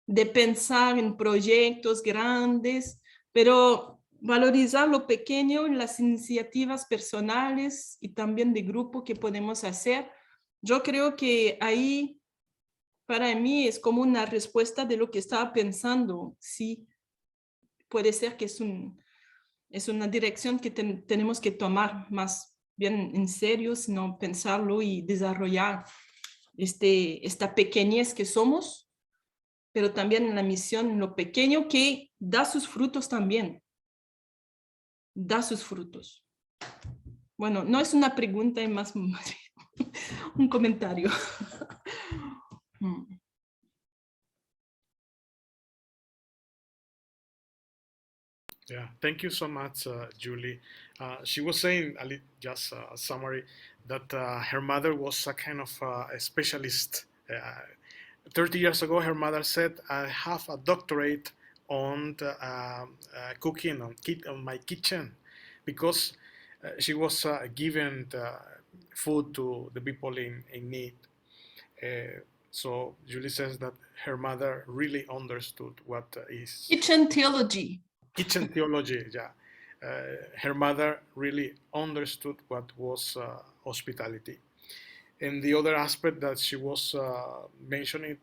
de pensar en proyectos grandes, pero valorizar lo pequeño, las iniciativas personales y también de grupo que podemos hacer. Yo creo que ahí, para mí, es como una respuesta de lo que estaba pensando. Sí, puede ser que es una dirección que tenemos que tomar más bien en serio, sino pensarlo y desarrollar esta pequeñez que somos, pero también en la misión, en lo pequeño que da sus frutos también. Da sus frutos. Bueno, no es una pregunta, es más un comentario. Yeah, thank you so much, Julie. She was saying, just a summary, that her mother was a kind of a specialist. 30 years ago, her mother said, I have a doctorate on cooking, on my kitchen, because she was giving food to the people in need. So Julie says that her mother really understood what is Kitchen theology. Kitchen theology, yeah. Her mother really understood what was hospitality. And the other aspect that she was mentioning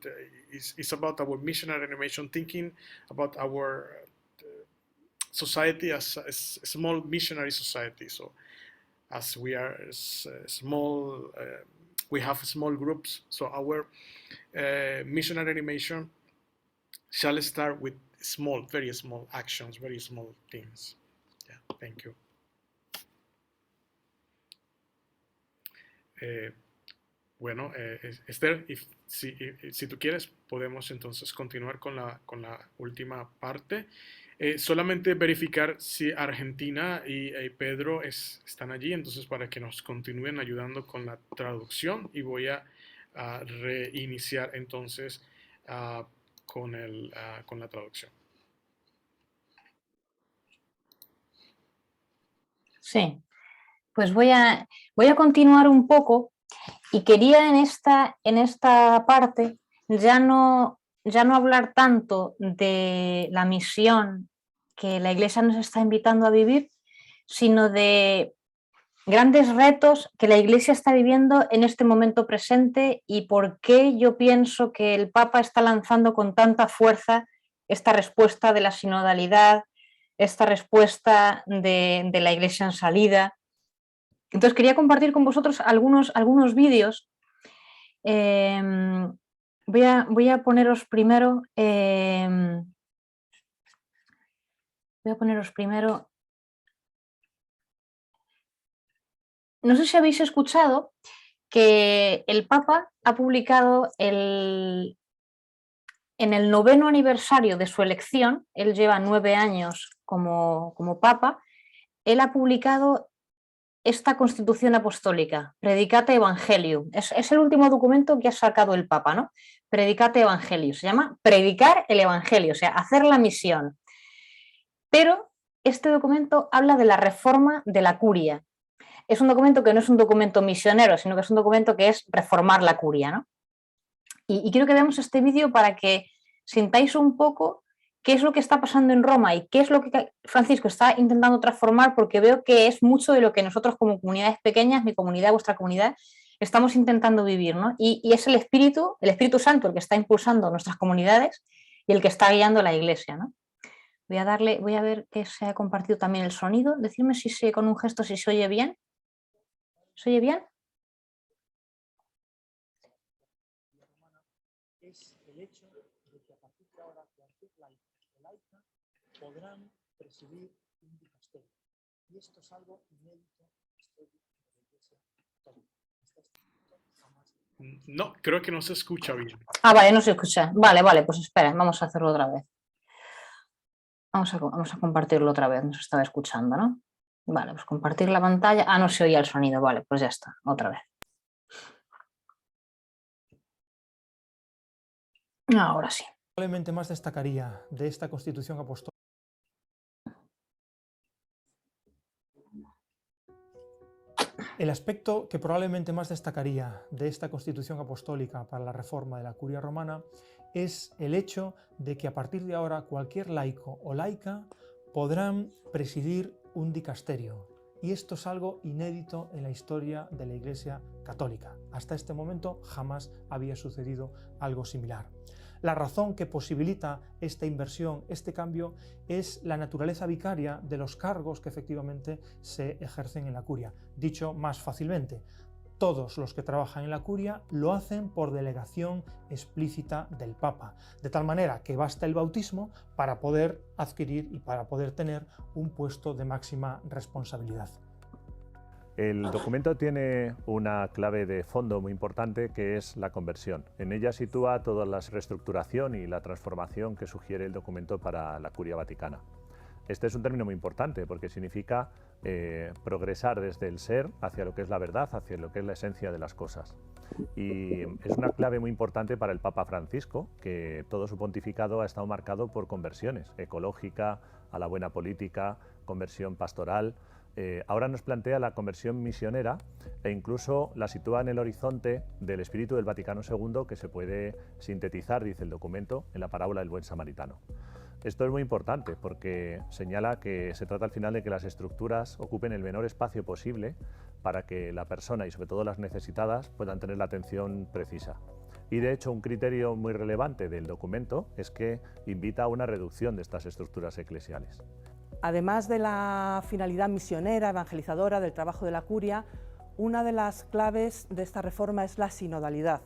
is about our missionary animation, thinking about our society as a small missionary society. So as we are small, we have small groups. So our missionary animation shall start with small, very small actions, very small things. Yeah, thank you. Bueno, Esther, si tú quieres, podemos entonces continuar con la última parte. Solamente verificar si Argentina y Pedro están allí, entonces para que nos continúen ayudando con la traducción, y voy a reiniciar entonces con la traducción. Sí, pues voy a continuar un poco, y quería en esta parte ya no hablar tanto de la misión que la Iglesia nos está invitando a vivir, sino de grandes retos que la Iglesia está viviendo en este momento presente, y por qué yo pienso que el Papa está lanzando con tanta fuerza esta respuesta de la sinodalidad, esta respuesta de la Iglesia en salida. Entonces quería compartir con vosotros algunos vídeos. Voy a poneros primero... No sé si habéis escuchado que el Papa ha publicado en el 9º aniversario de su elección, él lleva 9 años como Papa, él ha publicado esta Constitución Apostólica, Predicate Evangelium. Es el último documento que ha sacado el Papa, ¿no? Predicate Evangelium, se llama Predicar el Evangelio, o sea, hacer la misión. Pero este documento habla de la reforma de la curia. Es un documento que no es un documento misionero, sino que es un documento que es reformar la curia, ¿no? Y quiero que veamos este vídeo para que sintáis un poco qué es lo que está pasando en Roma y qué es lo que Francisco está intentando transformar, porque veo que es mucho de lo que nosotros como comunidades pequeñas, mi comunidad, vuestra comunidad, estamos intentando vivir, ¿no? Y es el Espíritu Santo el que está impulsando nuestras comunidades y el que está guiando la Iglesia, ¿no? Voy a ver que se ha compartido también el sonido. Decidme si con un gesto si se oye bien. ¿Se oye bien? Es el hecho de que a partir de ahora cualquier laica podrán presidir un dicasterio. Y esto es algo inédito en la historia de la Iglesia Católica. No, creo que no se escucha bien. Ah, vale, no se escucha. Vale, pues espera, vamos a hacerlo otra vez. Vamos a compartirlo otra vez, nos estaba escuchando, ¿no? Vale, pues compartir la pantalla. Ah, no se oía el sonido. Vale, pues ya está, otra vez. Ahora sí. Probablemente más destacaría de esta Constitución Apostólica. El aspecto que probablemente más destacaría de esta Constitución Apostólica para la reforma de la Curia Romana es el hecho de que a partir de ahora cualquier laico o laica podrán presidir un dicasterio. Y esto es algo inédito en la historia de la Iglesia Católica. Hasta este momento jamás había sucedido algo similar. La razón que posibilita esta inversión, este cambio, es la naturaleza vicaria de los cargos que efectivamente se ejercen en la curia. Dicho más fácilmente, todos los que trabajan en la curia lo hacen por delegación explícita del Papa, de tal manera que basta el bautismo para poder adquirir y para poder tener un puesto de máxima responsabilidad. El documento tiene una clave de fondo muy importante, que es la conversión. En ella sitúa toda la reestructuración y la transformación que sugiere el documento para la Curia Vaticana. Este es un término muy importante porque significa progresar desde el ser hacia lo que es la verdad, hacia lo que es la esencia de las cosas. Y es una clave muy importante para el Papa Francisco, que todo su pontificado ha estado marcado por conversiones, ecológica, a la buena política, conversión pastoral. Ahora nos plantea la conversión misionera e incluso la sitúa en el horizonte del espíritu del Vaticano II, que se puede sintetizar, dice el documento, en la parábola del buen samaritano. Esto es muy importante porque señala que se trata al final de que las estructuras ocupen el menor espacio posible para que la persona y sobre todo las necesitadas puedan tener la atención precisa. Y de hecho un criterio muy relevante del documento es que invita a una reducción de estas estructuras eclesiales. Además de la finalidad misionera, evangelizadora del trabajo de la curia, una de las claves de esta reforma es la sinodalidad,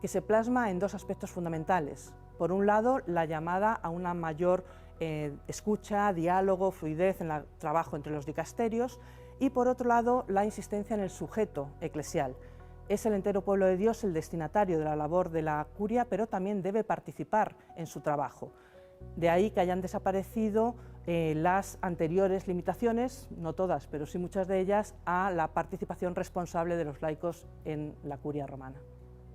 que se plasma en dos aspectos fundamentales. Por un lado, la llamada a una mayor escucha, diálogo, fluidez en el trabajo entre los dicasterios, y por otro lado, la insistencia en el sujeto eclesial. Es el entero pueblo de Dios el destinatario de la labor de la curia, pero también debe participar en su trabajo. De ahí que hayan desaparecido las anteriores limitaciones, no todas, pero sí muchas de ellas, a la participación responsable de los laicos en la curia romana.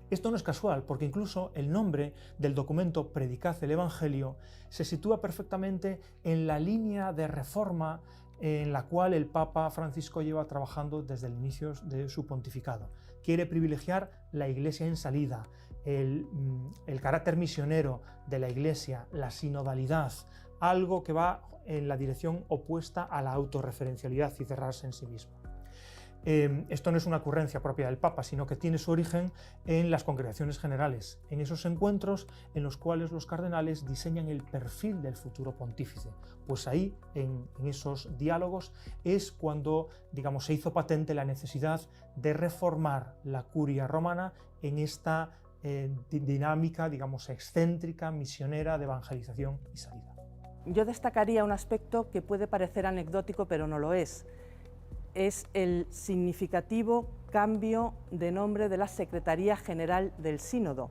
Esto no es casual, porque incluso el nombre del documento Predicad el Evangelio se sitúa perfectamente en la línea de reforma en la cual el Papa Francisco lleva trabajando desde el inicio de su pontificado. Quiere privilegiar la Iglesia en salida, el carácter misionero de la Iglesia, la sinodalidad, algo que va en la dirección opuesta a la autorreferencialidad y cerrarse en sí mismo. Esto no es una ocurrencia propia del Papa, sino que tiene su origen en las congregaciones generales, en esos encuentros en los cuales los cardenales diseñan el perfil del futuro pontífice. Pues ahí, en esos diálogos, es cuando, digamos, se hizo patente la necesidad de reformar la curia romana en esta dinámica, digamos, excéntrica, misionera de evangelización y salida. Yo destacaría un aspecto que puede parecer anecdótico, pero no lo es. Es el significativo cambio de nombre de la Secretaría General del Sínodo.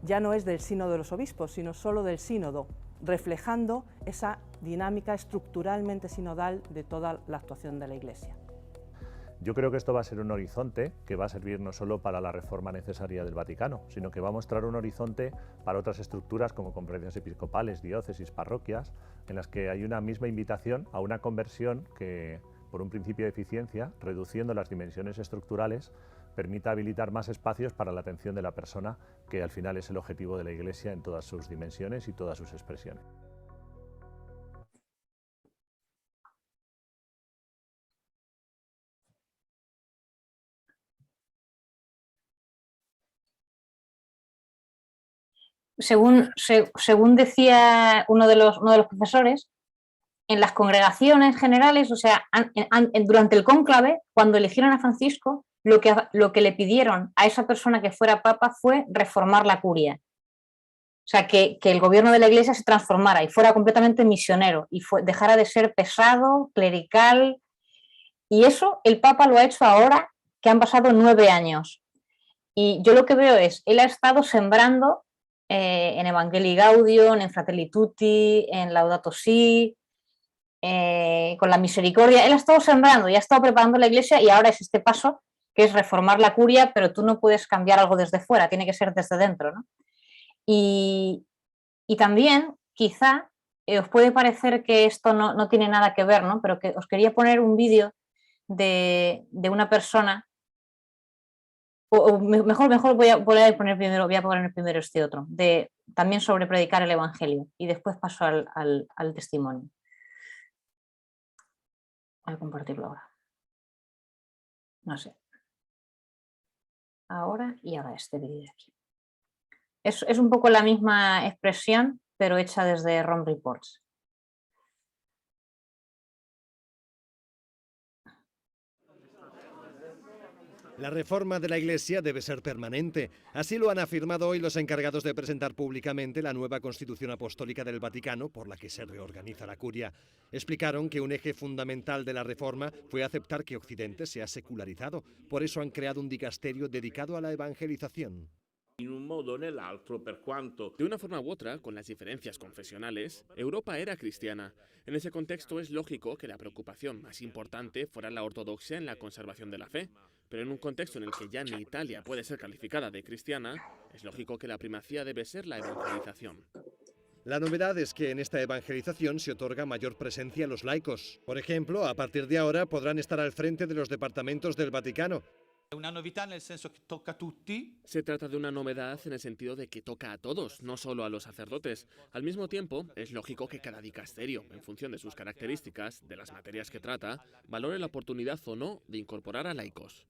Ya no es del Sínodo de los Obispos, sino solo del Sínodo, reflejando esa dinámica estructuralmente sinodal de toda la actuación de la Iglesia. Yo creo que esto va a ser un horizonte que va a servir no solo para la reforma necesaria del Vaticano, sino que va a mostrar un horizonte para otras estructuras como conferencias episcopales, diócesis, parroquias, en las que hay una misma invitación a una conversión que, por un principio de eficiencia, reduciendo las dimensiones estructurales, permita habilitar más espacios para la atención de la persona, que al final es el objetivo de la Iglesia en todas sus dimensiones y todas sus expresiones. Según decía uno de los profesores, en las congregaciones generales, o sea, durante el cónclave, cuando eligieron a Francisco, lo que le pidieron a esa persona que fuera papa fue reformar la curia. O sea, que el gobierno de la Iglesia se transformara y fuera completamente misionero y dejara de ser pesado, clerical. Y eso el Papa lo ha hecho ahora que han pasado 9 años. Y yo lo que veo es, él ha estado sembrando en Evangelii Gaudium, en Fratelli Tutti, en Laudato Si, con la misericordia, él ha estado sembrando y ha estado preparando la iglesia y ahora es este paso que es reformar la curia, pero tú no puedes cambiar algo desde fuera, tiene que ser desde dentro, ¿no? Y también, quizá, os puede parecer que esto no tiene nada que ver, ¿no? Pero que os quería poner un vídeo de una persona, o mejor voy a poner primero este otro, también sobre predicar el Evangelio, y después paso al testimonio. Voy a compartirlo ahora. No sé. Ahora y ahora este vídeo de aquí. Es un poco la misma expresión, pero hecha desde Rome Reports. La reforma de la Iglesia debe ser permanente. Así lo han afirmado hoy los encargados de presentar públicamente la nueva Constitución Apostólica del Vaticano, por la que se reorganiza la curia. Explicaron que un eje fundamental de la reforma fue aceptar que Occidente se ha secularizado. Por eso han creado un dicasterio dedicado a la evangelización. In un modo o nell'altro, per quanto de una forma u otra, con las diferencias confesionales, Europa era cristiana. En ese contexto es lógico que la preocupación más importante fuera la ortodoxia en la conservación de la fe. Pero en un contexto en el que ya ni Italia puede ser calificada de cristiana, es lógico que la primacía debe ser la evangelización. La novedad es que en esta evangelización se otorga mayor presencia a los laicos. Por ejemplo, a partir de ahora podrán estar al frente de los departamentos del Vaticano. Una novità nel senso che tocca a tutti. Se trata de una novedad en el sentido de que toca a todos, no solo a los sacerdotes. Al mismo tiempo, es lógico que cada dicasterio, en función de sus características, de las materias que trata, valore la oportunidad o no de incorporar a laicos.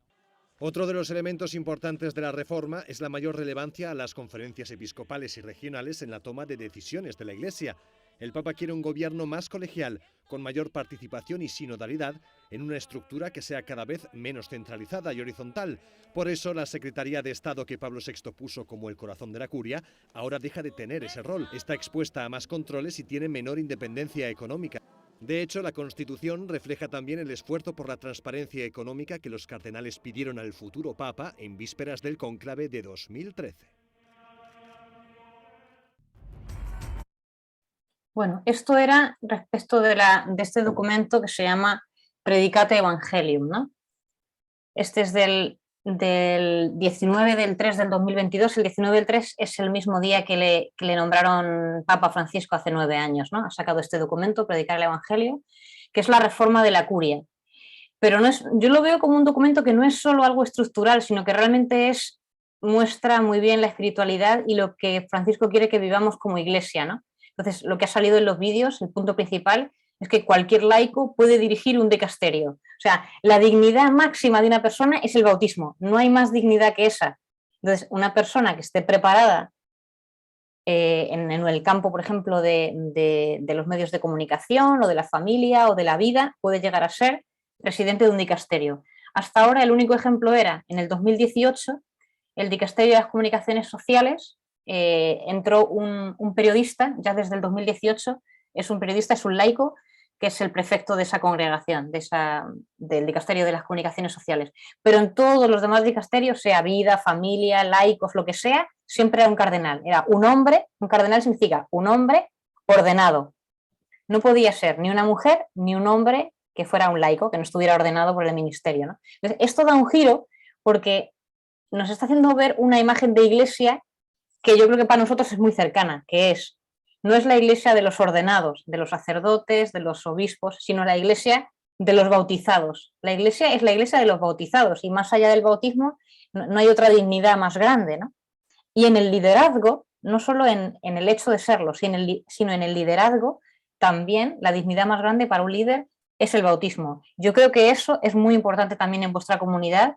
Otro de los elementos importantes de la reforma es la mayor relevancia a las conferencias episcopales y regionales en la toma de decisiones de la Iglesia. El Papa quiere un gobierno más colegial, con mayor participación y sinodalidad, en una estructura que sea cada vez menos centralizada y horizontal. Por eso, la Secretaría de Estado que Pablo VI puso como el corazón de la curia, ahora deja de tener ese rol. Está expuesta a más controles y tiene menor independencia económica. De hecho, la Constitución refleja también el esfuerzo por la transparencia económica que los cardenales pidieron al futuro Papa en vísperas del cónclave de 2013. Bueno, esto era respecto de este documento que se llama Predicate Evangelium, ¿no? Este es del 19 del 3 del 2022. El 19 del 3 es el mismo día que le nombraron Papa Francisco hace 9 años, ¿no? Ha sacado este documento, Predicar el Evangelio, que es la reforma de la curia. Pero yo lo veo como un documento que no es solo algo estructural, sino que realmente muestra muy bien la espiritualidad y lo que Francisco quiere que vivamos como iglesia, ¿no? Entonces, lo que ha salido en los vídeos, el punto principal, es que cualquier laico puede dirigir un dicasterio. O sea, la dignidad máxima de una persona es el bautismo. No hay más dignidad que esa. Entonces, una persona que esté preparada en el campo, por ejemplo, de los medios de comunicación o de la familia o de la vida, puede llegar a ser presidente de un dicasterio. Hasta ahora el único ejemplo era, en el 2018, el dicasterio de las comunicaciones sociales, entró un periodista, ya desde el 2018, es un periodista, es un laico, que es el prefecto de esa congregación, del dicasterio de las comunicaciones sociales. Pero en todos los demás dicasterios, sea vida, familia, laicos, lo que sea, siempre era un cardenal. Era un hombre, un cardenal significa un hombre ordenado. No podía ser ni una mujer ni un hombre que fuera un laico, que no estuviera ordenado por el ministerio, ¿no? Entonces, esto da un giro porque nos está haciendo ver una imagen de iglesia que yo creo que para nosotros es muy cercana, que no es la iglesia de los ordenados, de los sacerdotes, de los obispos, sino la iglesia de los bautizados. La iglesia es la iglesia de los bautizados y más allá del bautismo no hay otra dignidad más grande, ¿no? Y en el liderazgo, no solo en el hecho de serlo, sino en el liderazgo, también la dignidad más grande para un líder es el bautismo. Yo creo que eso es muy importante también en vuestra comunidad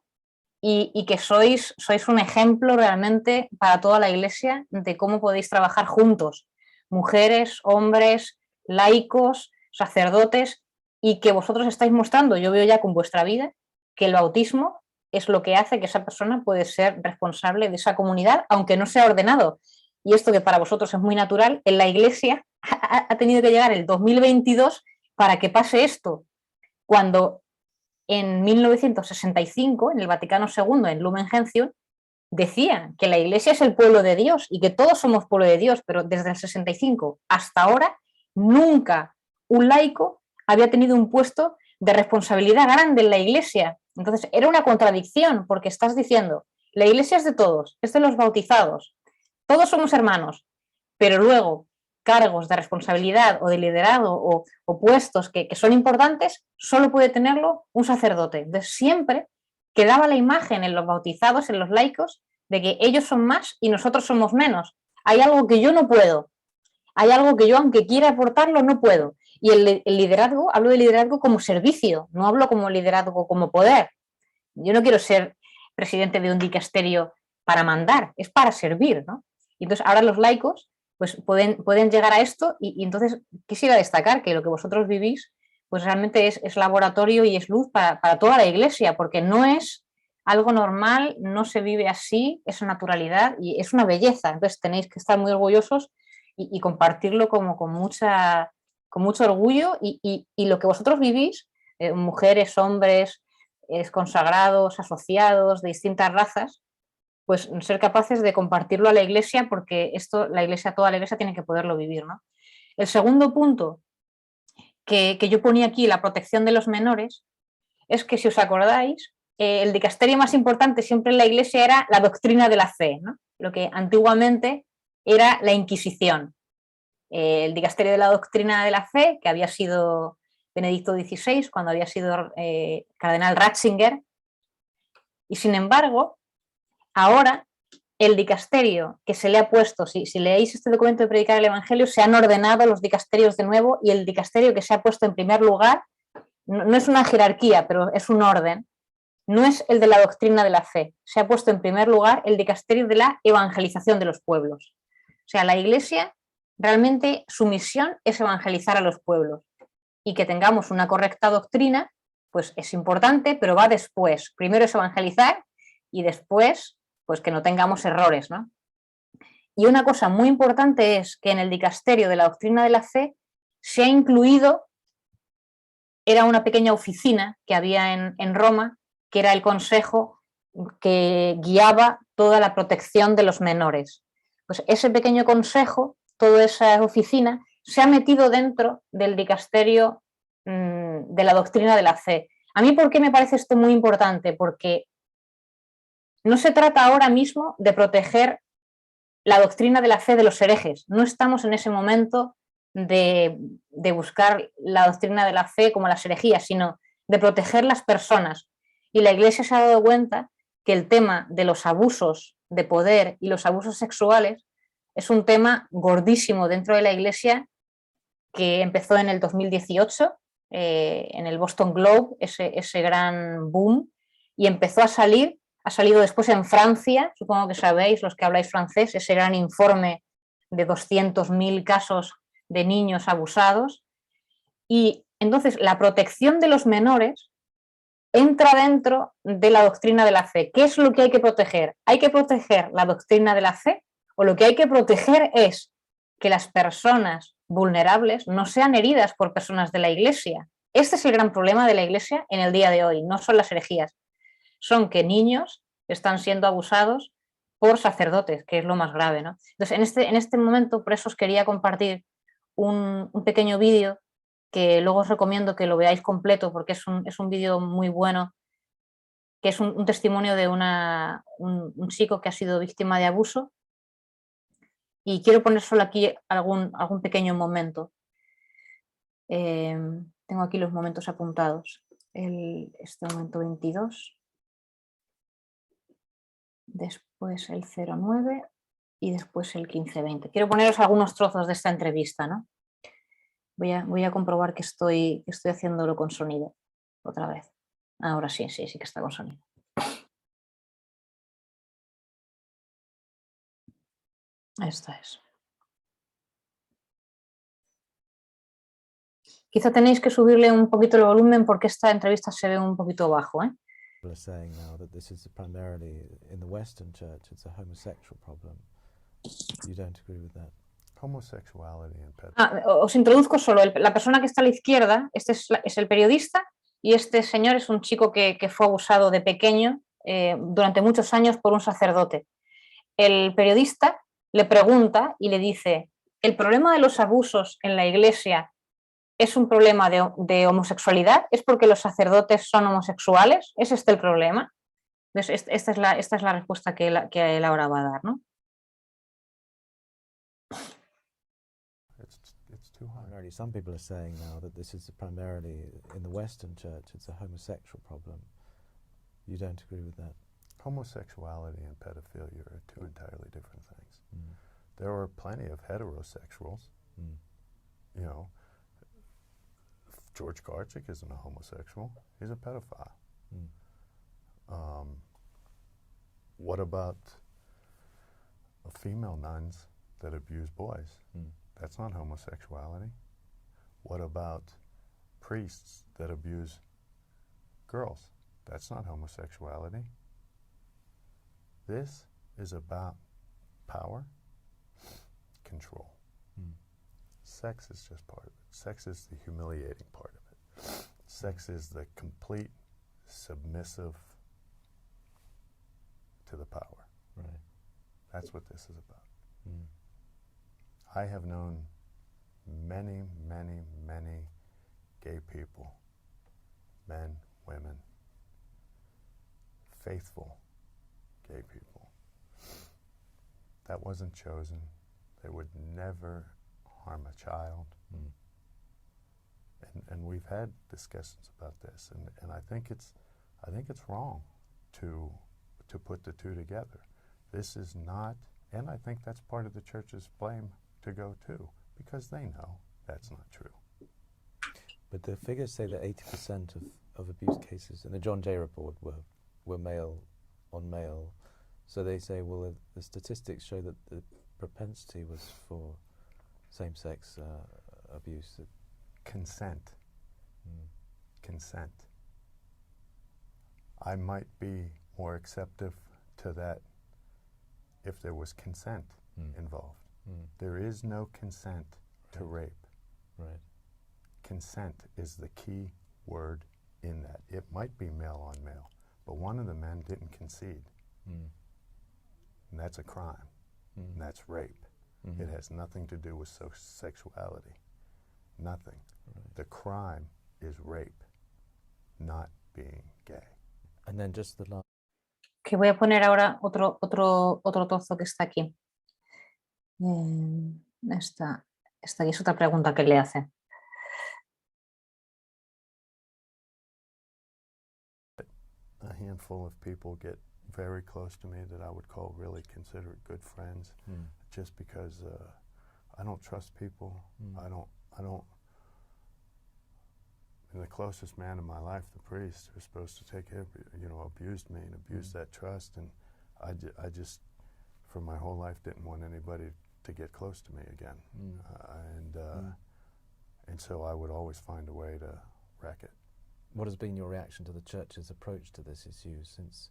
y que sois un ejemplo realmente para toda la iglesia de cómo podéis trabajar juntos, mujeres, hombres, laicos, sacerdotes, y que vosotros estáis mostrando, yo veo ya con vuestra vida, que el bautismo es lo que hace que esa persona puede ser responsable de esa comunidad, aunque no sea ordenado. Y esto que para vosotros es muy natural, en la iglesia ha tenido que llegar el 2022 para que pase esto, cuando en 1965, en el Vaticano II, en Lumen Gentium, decía que la iglesia es el pueblo de Dios y que todos somos pueblo de Dios, pero desde el 65 hasta ahora nunca un laico había tenido un puesto de responsabilidad grande en la iglesia. Entonces era una contradicción, porque estás diciendo, la iglesia es de todos, es de los bautizados, todos somos hermanos, pero luego cargos de responsabilidad o de liderazgo o puestos que son importantes, solo puede tenerlo un sacerdote. Entonces siempre quedaba la imagen en los bautizados, en los laicos, de que ellos son más y nosotros somos menos. Hay algo que yo no puedo, hay algo que yo, aunque quiera aportarlo, no puedo. Y el liderazgo, hablo de liderazgo como servicio, no hablo como liderazgo como poder. Yo no quiero ser presidente de un dicasterio para mandar, es para servir, ¿no? Y entonces ahora los laicos pues pueden llegar a esto y entonces quisiera destacar que lo que vosotros vivís pues realmente es laboratorio y es luz para toda la iglesia, porque no es algo normal, no se vive así, es una naturalidad y es una belleza. Entonces tenéis que estar muy orgullosos y compartirlo como con mucho orgullo y lo que vosotros vivís, mujeres, hombres, consagrados, asociados de distintas razas, pues ser capaces de compartirlo a la iglesia, porque esto la iglesia, toda la iglesia tiene que poderlo vivir, ¿no? El segundo punto que yo ponía aquí, la protección de los menores, es que si os acordáis, el dicasterio más importante siempre en la iglesia era la doctrina de la fe, ¿no? Lo que antiguamente era la Inquisición. El dicasterio de la doctrina de la fe, que había sido Benedicto XVI, cuando había sido cardenal Ratzinger, y sin embargo, ahora el dicasterio que se le ha puesto, si leéis este documento de predicar el Evangelio, se han ordenado los dicasterios de nuevo y el dicasterio que se ha puesto en primer lugar, no es una jerarquía, pero es un orden, no es el de la doctrina de la fe, se ha puesto en primer lugar el dicasterio de la evangelización de los pueblos. O sea, la Iglesia realmente su misión es evangelizar a los pueblos y que tengamos una correcta doctrina, pues es importante, pero va después. Primero es evangelizar y después pues que no tengamos errores, ¿no? Y una cosa muy importante es que en el dicasterio de la doctrina de la fe se ha incluido, era una pequeña oficina que había en Roma, que era el consejo que guiaba toda la protección de los menores. Pues ese pequeño consejo, toda esa oficina, se ha metido dentro del dicasterio de la doctrina de la fe. A mí, ¿por qué me parece esto muy importante? Porque no se trata ahora mismo de proteger la doctrina de la fe de los herejes. No estamos en ese momento de buscar la doctrina de la fe como las herejías, sino de proteger las personas. Y la Iglesia se ha dado cuenta que el tema de los abusos de poder y los abusos sexuales es un tema gordísimo dentro de la Iglesia, que empezó en el 2018, en el Boston Globe, ese gran boom, y empezó a salir. Ha salido después en Francia, supongo que sabéis, los que habláis francés, ese gran informe de 200.000 casos de niños abusados. Y entonces la protección de los menores entra dentro de la doctrina de la fe. ¿Qué es lo que hay que proteger? ¿Hay que proteger la doctrina de la fe? ¿O lo que hay que proteger es que las personas vulnerables no sean heridas por personas de la Iglesia? Este es el gran problema de la Iglesia en el día de hoy, no son las herejías. Son que niños están siendo abusados por sacerdotes, que es lo más grave, ¿no? Entonces, en este momento, por eso os quería compartir un pequeño vídeo que luego os recomiendo que lo veáis completo, porque es un vídeo muy bueno, que es un testimonio de un chico que ha sido víctima de abuso, y quiero poner solo aquí algún pequeño momento. Tengo aquí los momentos apuntados. Este momento 22. Después el 09 y después el 15-20. Quiero poneros algunos trozos de esta entrevista, ¿no? Voy a comprobar que estoy haciéndolo con sonido otra vez. Ahora sí que está con sonido. Esto es. Quizá tenéis que subirle un poquito el volumen porque esta entrevista se ve un poquito bajo, ¿eh? Are saying now that this is primarily in the Western Church, it's a homosexual problem. You don't agree with that? Homosexuality and os introduzco solo. La persona que está a la izquierda, este es el periodista, y este señor es un chico que fue abusado de pequeño durante muchos años por un sacerdote. El periodista le pregunta y le dice: ¿el problema de los abusos en la Iglesia es un problema de homosexualidad? ¿Es porque los sacerdotes son homosexuales? ¿Es este el problema? Entonces, esta es la respuesta que él ahora va a dar, ¿no? It's too hard. Already, some people are saying now that this is primarily in the Western Church. It's a homosexual problem. You don't agree with that? Homosexuality and pedophilia are two entirely different things. There are plenty of heterosexuals. You know, George Karchik isn't a homosexual. He's a pedophile. What about female nuns that abuse boys? That's not homosexuality. What about priests that abuse girls? That's not homosexuality. This is about power, control. Sex is just part of it. Sex is the humiliating part of it. Sex is the complete submissive to the power. Right. That's what this is about. I have known many, many, many gay people, men, women, faithful gay people. That wasn't chosen. They would never harm a child. And we've had discussions about this, and I think it's wrong to put the two together. This is not, and I think that's part of the church's blame to go to, because they know that's not true. But the figures say that 80% of abuse cases in the John Jay report were male on male. So they say, well, the statistics show that the propensity was for same-sex abuse. Consent. Consent. I might be more acceptive to that if there was consent involved. There is no consent to rape. Right. Consent is the key word in that. It might be male on male, but one of the men didn't concede. And that's a crime. And that's rape. It has nothing to do with sexuality. Nothing. Right. The crime is rape, not being gay. And then just the last. Que voy a poner ahora otro trozo que está aquí. Esta aquí es otra pregunta que le hace. A handful of people get very close to me that I would call really considered good friends, just because I don't trust people. I don't. And the closest man in my life, the priest, who's supposed to take care of, abused me and abused that trust, and I just, for my whole life, didn't want anybody to get close to me again, and so I would always find a way to wreck it. What has been your reaction to the church's approach to this issue since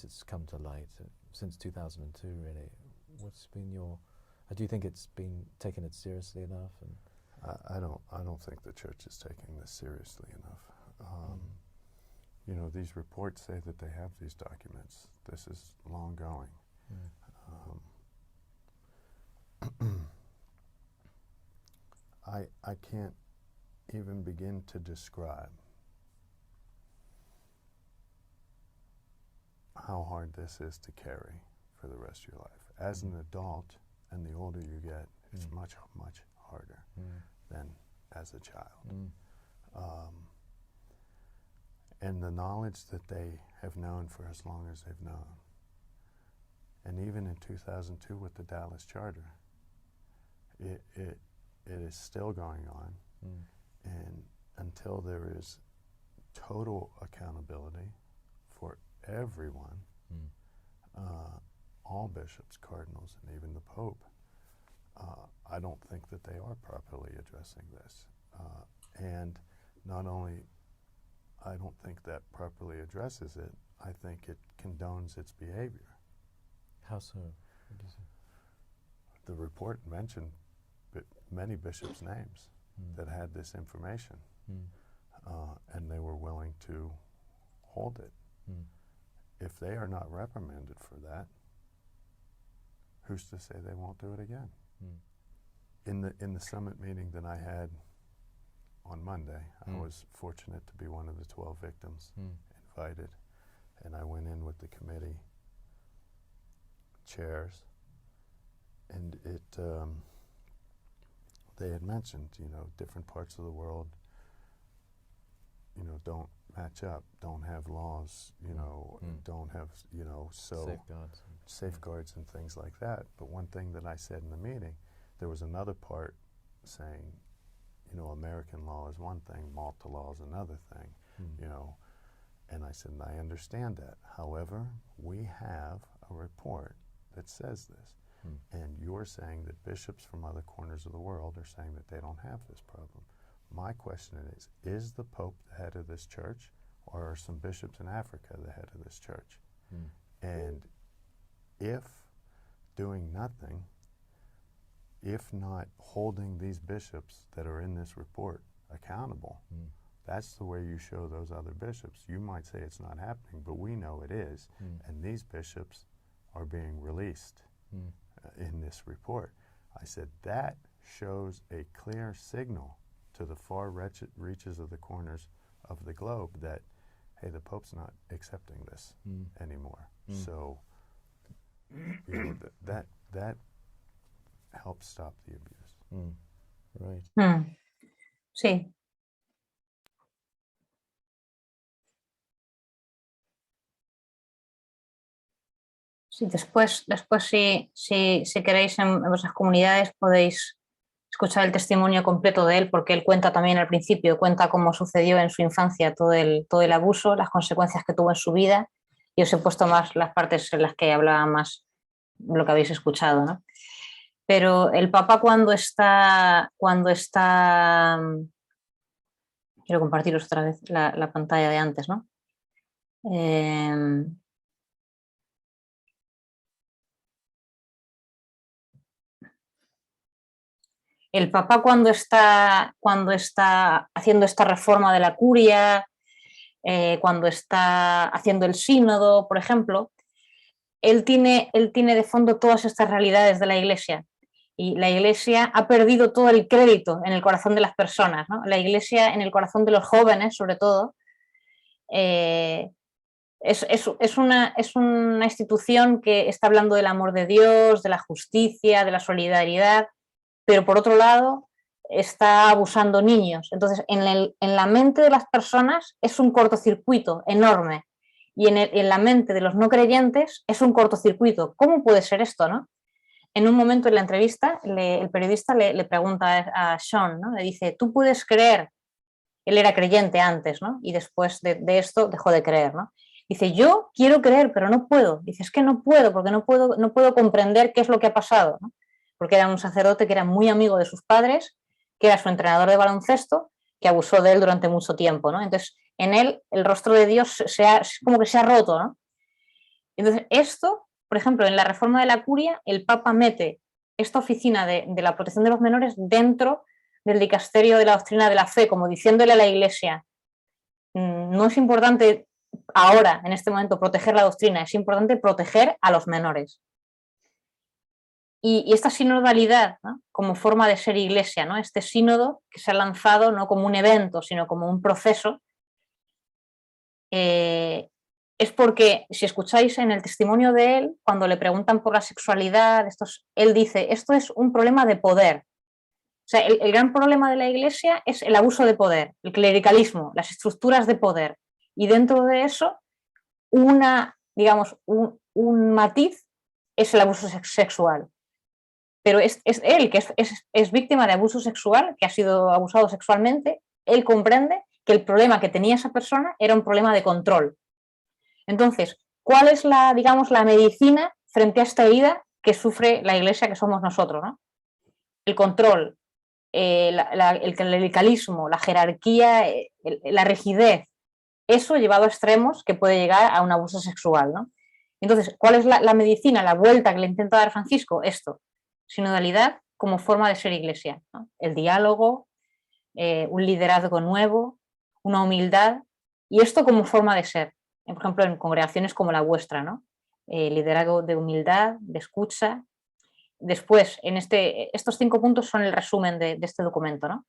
it's come to light, since 2002, really? What's been your? Do you think it's been taken it seriously enough? And I don't think the church is taking this seriously enough. These reports say that they have these documents. This is long going. I can't even begin to describe how hard this is to carry for the rest of your life. As an adult, and the older you get, it's much, much harder than as a child. And the knowledge that they have known for as long as they've known, and even in 2002 with the Dallas Charter, it is still going on. And until there is total accountability for everyone, all bishops, cardinals, and even the Pope, I don't think that they are properly addressing this. And not only I don't think that properly addresses it, I think it condones its behavior. How so? What do you say? The report mentioned many bishops' names that had this information, and they were willing to hold it. If they are not reprimanded for that, who's to say they won't do it again? in the summit meeting that I had on Monday, I was fortunate to be one of the 12 victims invited, and I went in with the committee chairs, and they had mentioned, you know, different parts of the world, you know, don't match up, don't have laws, you know, don't have, you know, so safeguards and things like that. But one thing that I said in the meeting, there was another part saying, you know, American law is one thing, Malta law is another thing, you know, and I said, I understand that. However, we have a report that says this. And you're saying that bishops from other corners of the world are saying that they don't have this problem. My question is the Pope the head of this church, or are some bishops in Africa the head of this church? And if doing nothing, if not holding these bishops that are in this report accountable, that's the way you show those other bishops. You might say it's not happening, but we know it is. And these bishops are being released in this report. I said that shows a clear signal to the far reaches of the corners of the globe that, hey, the Pope's not accepting this anymore. So, you know, that helps stop the abuse. Right. Sí. Sí, después si queréis en vuestras comunidades podéis escuchar el testimonio completo de él, porque él cuenta también al principio, cuenta cómo sucedió en su infancia todo el abuso, las consecuencias que tuvo en su vida, y os he puesto más las partes en las que hablaba más lo que habéis escuchado, ¿no? Pero el Papa cuando está quiero compartiros otra vez la pantalla de antes, ¿no? El Papa cuando está haciendo esta reforma de la curia, cuando está haciendo el sínodo, por ejemplo, él tiene de fondo todas estas realidades de la Iglesia. Y la Iglesia ha perdido todo el crédito en el corazón de las personas, ¿no? La Iglesia en el corazón de los jóvenes, sobre todo, es una institución que está hablando del amor de Dios, de la justicia, de la solidaridad, pero por otro lado está abusando niños. Entonces, en la mente de las personas es un cortocircuito enorme, y en la mente de los no creyentes es un cortocircuito. ¿Cómo puede ser esto, no? En un momento en la entrevista, el periodista le pregunta a Sean, ¿no? Le dice, ¿tú puedes creer? Él era creyente antes, ¿no? Y después de esto dejó de creer, ¿no? Dice, yo quiero creer, pero no puedo. Dice, es que no puedo, porque no puedo comprender qué es lo que ha pasado, ¿no? Porque era un sacerdote que era muy amigo de sus padres, que era su entrenador de baloncesto, que abusó de él durante mucho tiempo, ¿no? Entonces, en él el rostro de Dios como que se ha roto, ¿no? Entonces, esto, por ejemplo, en la reforma de la curia, el Papa mete esta oficina de la protección de los menores dentro del dicasterio de la doctrina de la fe, como diciéndole a la Iglesia, no es importante ahora, en este momento, proteger la doctrina, es importante proteger a los menores. Y esta sinodalidad, ¿no? Como forma de ser Iglesia, ¿no? Este sínodo que se ha lanzado no como un evento, sino como un proceso, es porque, si escucháis en el testimonio de él, cuando le preguntan por la sexualidad, él dice, esto es un problema de poder. O sea, el gran problema de la Iglesia es el abuso de poder, el clericalismo, las estructuras de poder. Y dentro de eso, un matiz es el abuso sexual. Pero es él que es víctima de abuso sexual, que ha sido abusado sexualmente, él comprende que el problema que tenía esa persona era un problema de control. Entonces, ¿cuál es la medicina frente a esta herida que sufre la Iglesia, que somos nosotros, ¿no? El control, el clericalismo, la jerarquía, la rigidez, eso llevado a extremos que puede llegar a un abuso sexual, ¿no? Entonces, ¿cuál es la medicina, la vuelta que le intenta dar Francisco? Esto, sinodalidad como forma de ser Iglesia, ¿no? El diálogo, un liderazgo nuevo, una humildad, y esto como forma de ser, por ejemplo, en congregaciones como la vuestra, ¿no? Liderazgo de humildad, de escucha, después, estos 5 puntos son el resumen de este documento, ¿no?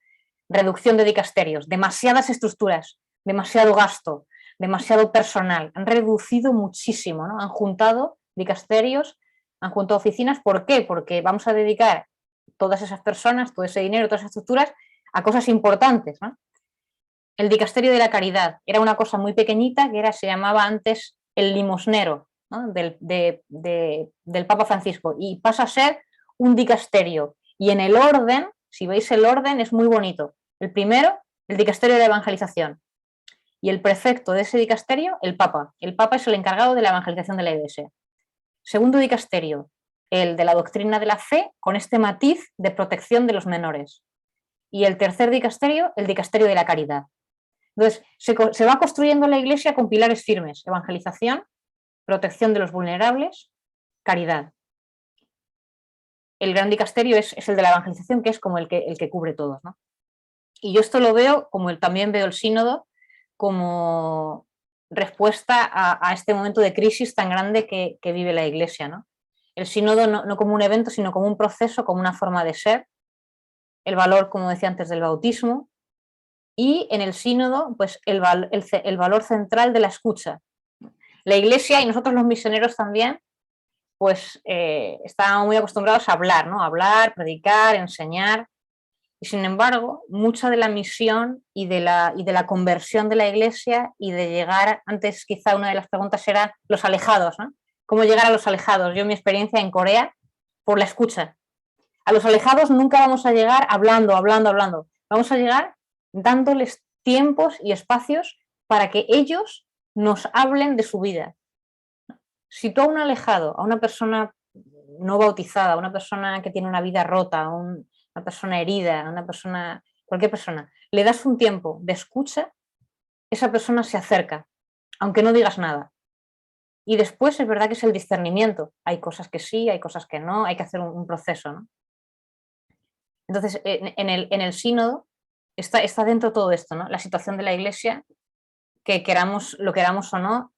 Reducción de dicasterios, demasiadas estructuras, demasiado gasto, demasiado personal. Han reducido muchísimo, ¿no? Han juntado dicasterios, han juntado oficinas. ¿Por qué? Porque vamos a dedicar todas esas personas, todo ese dinero, todas esas estructuras a cosas importantes, ¿no? El dicasterio de la caridad era una cosa muy pequeñita que se llamaba antes el limosnero, ¿no? del Papa Francisco, y pasa a ser un dicasterio. Y en el orden, si veis el orden, es muy bonito. El primero, el dicasterio de la evangelización. Y el prefecto de ese dicasterio, el Papa. El Papa es el encargado de la evangelización de la Iglesia. Segundo dicasterio, el de la doctrina de la fe, con este matiz de protección de los menores. Y el tercer dicasterio, el dicasterio de la caridad. Entonces, se va construyendo la Iglesia con pilares firmes: evangelización, protección de los vulnerables, caridad. El gran dicasterio es el de la evangelización, que es como el que cubre todos, ¿no? Y yo esto lo veo, también veo el sínodo, como respuesta a este momento de crisis tan grande que vive la Iglesia, ¿no? El sínodo no como un evento, sino como un proceso, como una forma de ser. El valor, como decía antes, del bautismo. Y en el sínodo, pues el valor central de la escucha. La Iglesia, y nosotros los misioneros también, pues estábamos muy acostumbrados a hablar, ¿no? Hablar, predicar, enseñar. Y sin embargo, mucha de la misión y de la conversión de la Iglesia y de llegar, antes quizá una de las preguntas era los alejados, ¿no? ¿Cómo llegar a los alejados? Yo mi experiencia en Corea, por la escucha. A los alejados nunca vamos a llegar hablando. Vamos a llegar dándoles tiempos y espacios para que ellos nos hablen de su vida. Si tú a un alejado, a una persona no bautizada, a una persona que tiene una vida rota, a una persona herida, a una persona, cualquier persona, le das un tiempo de escucha, esa persona se acerca, aunque no digas nada. Y después es verdad que es el discernimiento. Hay cosas que sí, hay cosas que no, hay que hacer un proceso, ¿no? Entonces, en el sínodo está dentro todo esto, ¿no? La situación de la Iglesia, que lo queramos o no.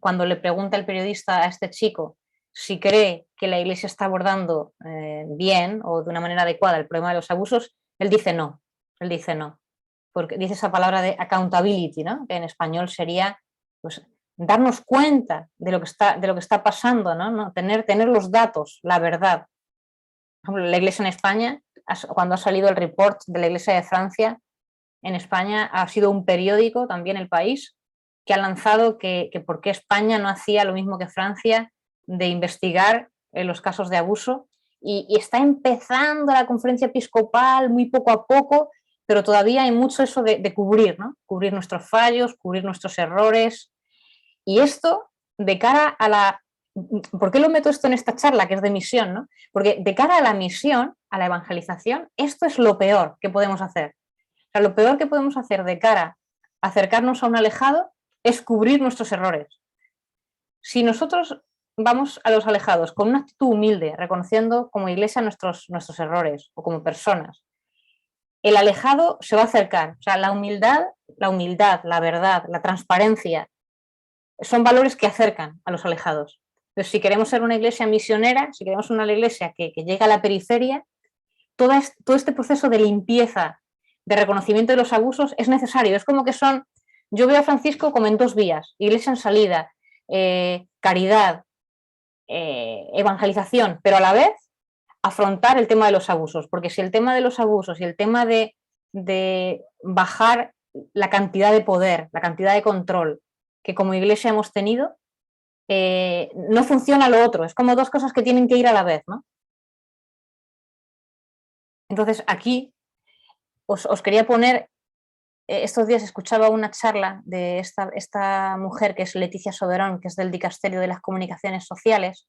Cuando le pregunta el periodista a este chico si cree que la Iglesia está abordando bien o de una manera adecuada el problema de los abusos, él dice no, porque dice esa palabra de accountability, ¿no? Que en español sería, pues, darnos cuenta de lo que está pasando, ¿no? Tener los datos, la verdad. Por ejemplo, la Iglesia en España, cuando ha salido el report de la Iglesia de Francia, en España ha sido un periódico, también El País, que ha lanzado que por qué España no hacía lo mismo que Francia de investigar los casos de abuso, y está empezando la conferencia episcopal muy poco a poco, pero todavía hay mucho eso de cubrir, ¿no? Cubrir nuestros fallos, cubrir nuestros errores. Y esto de cara a la... ¿Por qué lo meto esto en esta charla, que es de misión, ¿no? Porque de cara a la misión, a la evangelización, esto es lo peor que podemos hacer. O sea, lo peor que podemos hacer de cara a acercarnos a un alejado es cubrir nuestros errores. Si nosotros vamos a los alejados con una actitud humilde, reconociendo como Iglesia nuestros errores o como personas, el alejado se va a acercar. O sea, la humildad, la verdad, la transparencia, son valores que acercan a los alejados. Pero si queremos ser una Iglesia misionera, si queremos una Iglesia que llegue a la periferia, todo este proceso de limpieza, de reconocimiento de los abusos es necesario. Es como que yo veo a Francisco como en 2 vías: Iglesia en salida, caridad, evangelización, pero a la vez afrontar el tema de los abusos, porque si el tema de los abusos y el tema de bajar la cantidad de poder, la cantidad de control que como Iglesia hemos tenido, no funciona lo otro. Es como 2 cosas que tienen que ir a la vez, ¿no? Entonces aquí os quería poner, estos días escuchaba una charla de esta mujer que es Leticia Soberón, que es del Dicasterio de las Comunicaciones Sociales.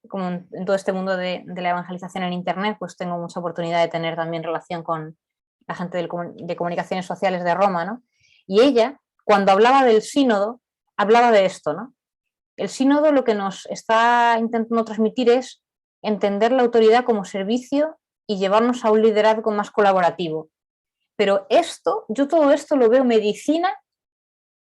Como en todo este mundo de la evangelización en Internet, pues tengo mucha oportunidad de tener también relación con la gente de Comunicaciones Sociales de Roma, ¿no? Y ella, cuando hablaba del sínodo, hablaba de esto, ¿no? El sínodo lo que nos está intentando transmitir es entender la autoridad como servicio y llevarnos a un liderazgo más colaborativo. Pero yo todo esto lo veo medicina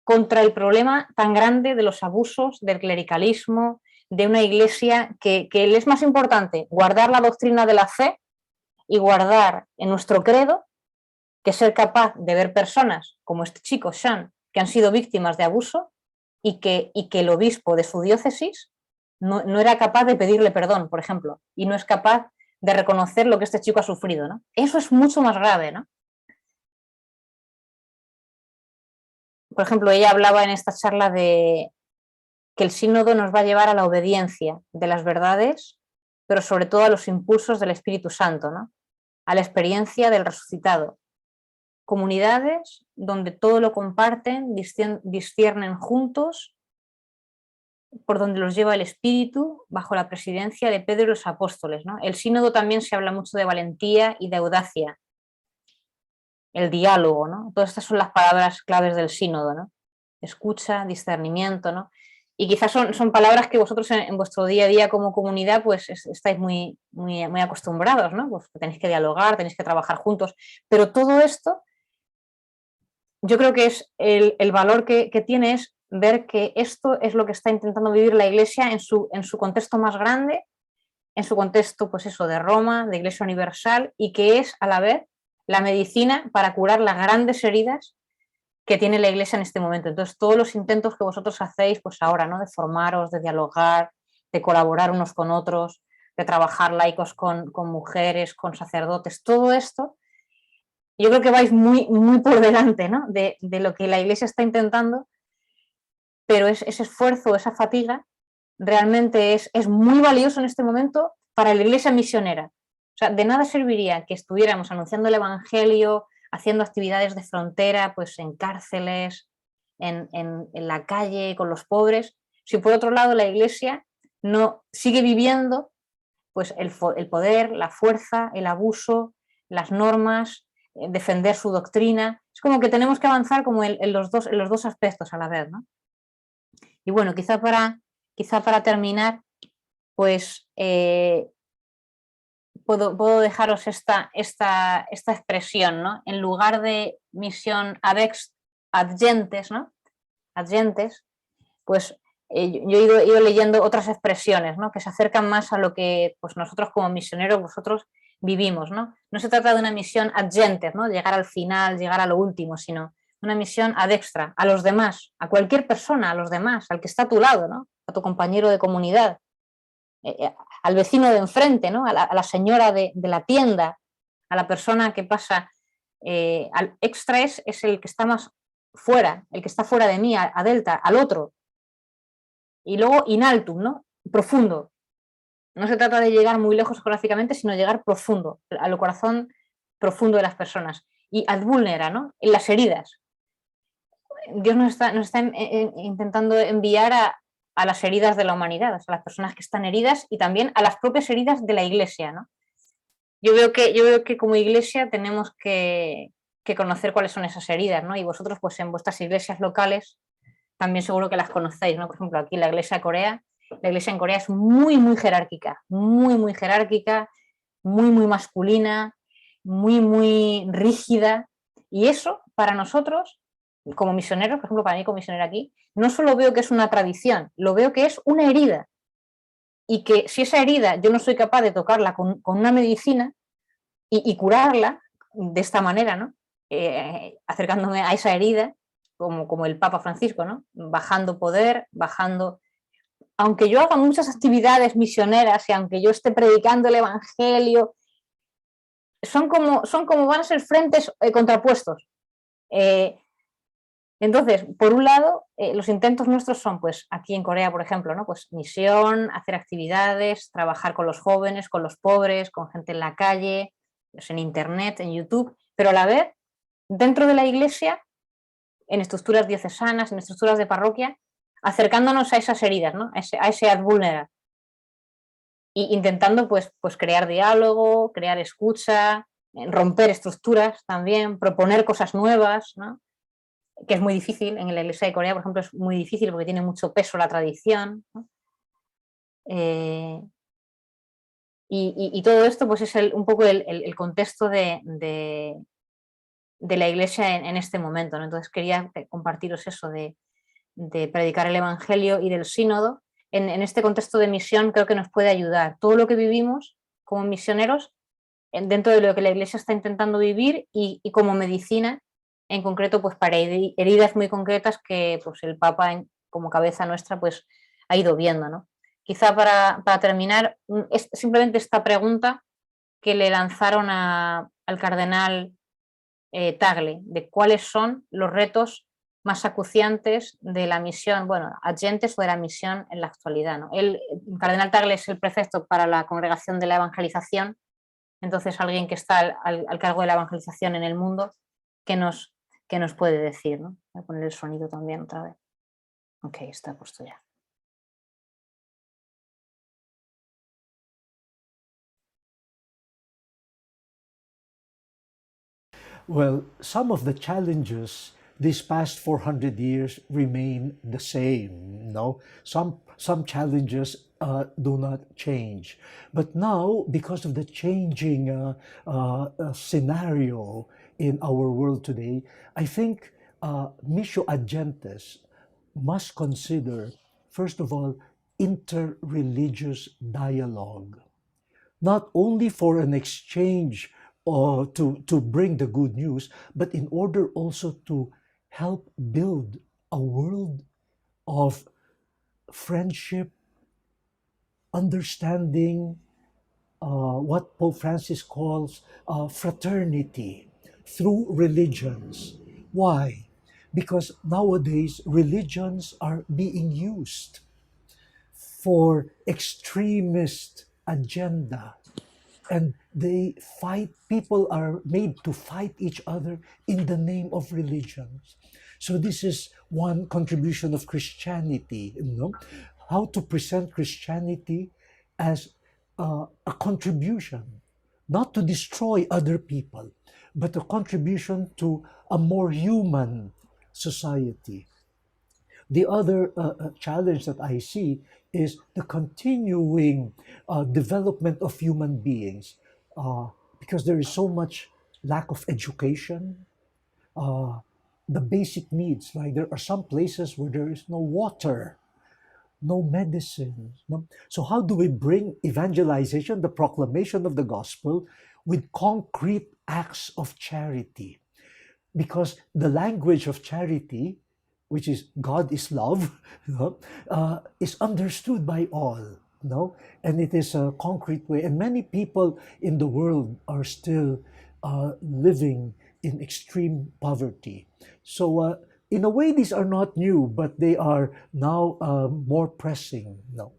contra el problema tan grande de los abusos, del clericalismo, de una iglesia que le es más importante guardar la doctrina de la fe y guardar en nuestro credo que ser capaz de ver personas como este chico, Sean, que han sido víctimas de abuso y que el obispo de su diócesis no era capaz de pedirle perdón, por ejemplo, y no es capaz de reconocer lo que este chico ha sufrido, ¿no? Eso es mucho más grave, ¿no? Por ejemplo, ella hablaba en esta charla de que el sínodo nos va a llevar a la obediencia de las verdades, pero sobre todo a los impulsos del Espíritu Santo, ¿no? A la experiencia del resucitado. Comunidades donde todo lo comparten, disciernen juntos, por donde los lleva el Espíritu, bajo la presidencia de Pedro y los apóstoles, ¿no? El sínodo también se habla mucho de valentía y de audacia, el diálogo, ¿no? Todas estas son las palabras claves del sínodo, ¿no? Escucha, discernimiento, ¿no? Y quizás son palabras que vosotros en vuestro día a día como comunidad pues estáis muy acostumbrados, ¿no? Pues tenéis que dialogar, tenéis que trabajar juntos, pero todo esto yo creo que es el valor que tiene es ver que esto es lo que está intentando vivir la Iglesia en su contexto más grande, en su contexto, pues eso, de Roma, de Iglesia Universal, y que es a la vez la medicina para curar las grandes heridas que tiene la Iglesia en este momento. Entonces, todos los intentos que vosotros hacéis, pues ahora, ¿no? De formaros, de dialogar, de colaborar unos con otros, de trabajar laicos con mujeres, con sacerdotes, todo esto, yo creo que vais muy por delante, ¿no? de lo que la Iglesia está intentando, pero ese esfuerzo, esa fatiga, realmente es muy valioso en este momento para la Iglesia misionera. O sea, de nada serviría que estuviéramos anunciando el Evangelio, haciendo actividades de frontera, pues en cárceles, en la calle, con los pobres, si por otro lado la Iglesia no sigue viviendo pues el poder, la fuerza, el abuso, las normas, defender su doctrina. Es como que tenemos que avanzar como en los dos aspectos a la vez, ¿no? Y bueno, quizá para terminar, pues puedo dejaros esta expresión, ¿no? En lugar de misión adyentes, ¿no? Adyentes, pues yo he ido leyendo otras expresiones, ¿no? Que se acercan más a lo que pues, nosotros como misioneros, vosotros vivimos, ¿no? No se trata de una misión adyentes, ¿no? Llegar al final, llegar a lo último, sino una misión ad extra, a los demás, a cualquier persona, a los demás, al que está a tu lado, ¿no? A tu compañero de comunidad, al vecino de enfrente, ¿no? A la señora de la tienda, a la persona que pasa. Al extra es el que está más fuera, el que está fuera de mí, a delta, al otro. Y luego in altum, ¿no? Profundo. No se trata de llegar muy lejos geográficamente, sino llegar profundo, al corazón profundo de las personas. Y ad vulnera, ¿no? En las heridas. Dios nos está intentando enviar a las heridas de la humanidad, a las personas que están heridas y también a las propias heridas de la Iglesia, ¿no? Yo veo que como Iglesia tenemos que conocer cuáles son esas heridas, ¿no? Y vosotros, pues en vuestras iglesias locales, también seguro que las conocéis, ¿no? Por ejemplo, aquí la Iglesia en Corea es muy jerárquica, muy jerárquica, muy masculina, muy rígida, y eso para nosotros, como misioneros, por ejemplo, para mí como misionera aquí, no solo veo que es una tradición, lo veo que es una herida, y que si esa herida yo no soy capaz de tocarla con una medicina y curarla de esta manera, ¿no? Acercándome a esa herida, como el Papa Francisco, ¿no? Bajando poder, aunque yo haga muchas actividades misioneras y aunque yo esté predicando el Evangelio, son como van a ser frentes contrapuestos. Entonces, por un lado, los intentos nuestros son, pues aquí en Corea, por ejemplo, ¿no? Pues misión, hacer actividades, trabajar con los jóvenes, con los pobres, con gente en la calle, pues en internet, en YouTube, pero a la vez, dentro de la Iglesia, en estructuras diocesanas, en estructuras de parroquia, acercándonos a esas heridas, ¿no? a ese ad vulnera, y intentando pues crear diálogo, crear escucha, romper estructuras también, proponer cosas nuevas, ¿no? Que es muy difícil, en la Iglesia de Corea, por ejemplo, es muy difícil porque tiene mucho peso la tradición, ¿no? Y todo esto pues es un poco el contexto de la Iglesia en este momento, ¿no? Entonces quería compartiros eso de predicar el Evangelio y del sínodo, en este contexto de misión creo que nos puede ayudar. Todo lo que vivimos como misioneros dentro de lo que la Iglesia está intentando vivir y como medicina, en concreto, pues para heridas muy concretas que pues, el Papa, como cabeza nuestra, pues ha ido viendo, ¿no? Quizá para terminar, es simplemente esta pregunta que le lanzaron al cardenal Tagle, de cuáles son los retos más acuciantes de la misión, bueno, adyentes o de la misión en la actualidad, ¿no? El cardenal Tagle es el prefecto para la Congregación de la Evangelización, entonces alguien que está al cargo de la evangelización en el mundo, ¿qué nos puede decir, ¿no? Voy a poner el sonido también otra vez. Ok, está puesto ya. Well, some of the challenges these past 400 years remain the same. No, some challenges do not change. But now, because of the changing scenario in our world today, I think Missio Adyentes must consider, first of all, interreligious dialogue, not only for an exchange to bring the good news, but in order also to help build a world of friendship, understanding, what Pope Francis calls fraternity through religions. Why? Because nowadays religions are being used for extremist agenda, and they fight, people are made to fight each other in the name of religions. So this is one contribution of Christianity, you know, how to present Christianity as a contribution, not to destroy other people, but a contribution to a more human society. The other challenge that I see is the continuing development of human beings, because there is so much lack of education, the basic needs, like there are some places where there is no water, no medicine. No? So how do we bring evangelization, the proclamation of the gospel, with concrete acts of charity? Because the language of charity, which is God is love, you know, is understood by all, you know, and it is a concrete way. And many people in the world are still living in extreme poverty. So in a way, these are not new, but they are now more pressing. No.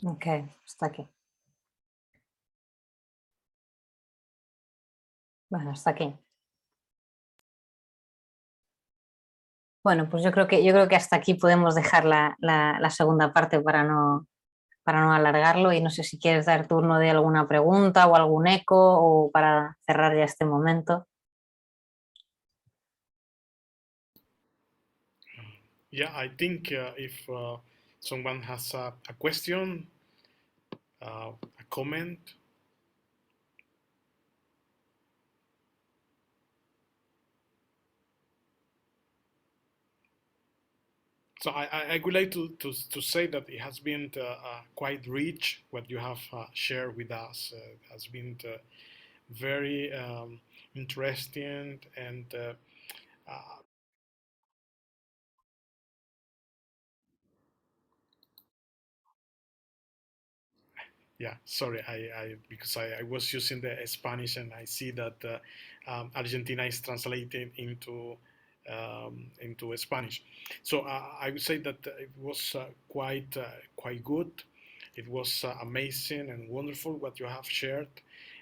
Ok, hasta aquí. Bueno, hasta aquí. Bueno, pues yo creo que hasta aquí podemos dejar la segunda parte para no alargarlo, y no sé si quieres dar turno de alguna pregunta o algún eco o para cerrar ya este momento. Yeah, I think if someone has a question, a comment. So I would like to say that it has been quite rich what you have shared with us. It has been very interesting, and yeah, sorry, because I was using the Spanish, and I see that Argentina is translated into Spanish. So I would say that it was quite good. It was amazing and wonderful what you have shared,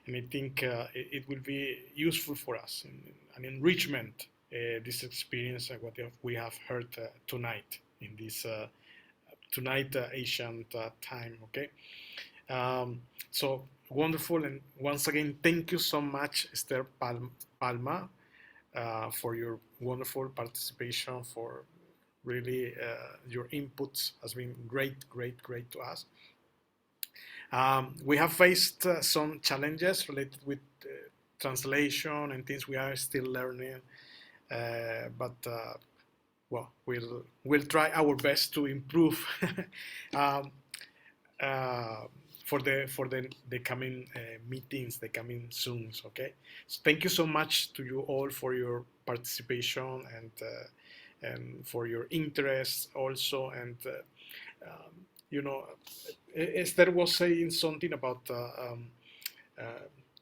and I think it will be useful for us, an enrichment, this experience, what we have heard tonight in this Asian time. Okay. So wonderful, and once again, thank you so much, Esther Palma, for your wonderful participation, for really your inputs has been great to us. We have faced some challenges related with translation and things we are still learning, but well, we'll try our best to improve for the coming meetings, the coming Zooms. Okay, so thank you so much to you all for your participation and for your interest also. And you know, Esther was saying something about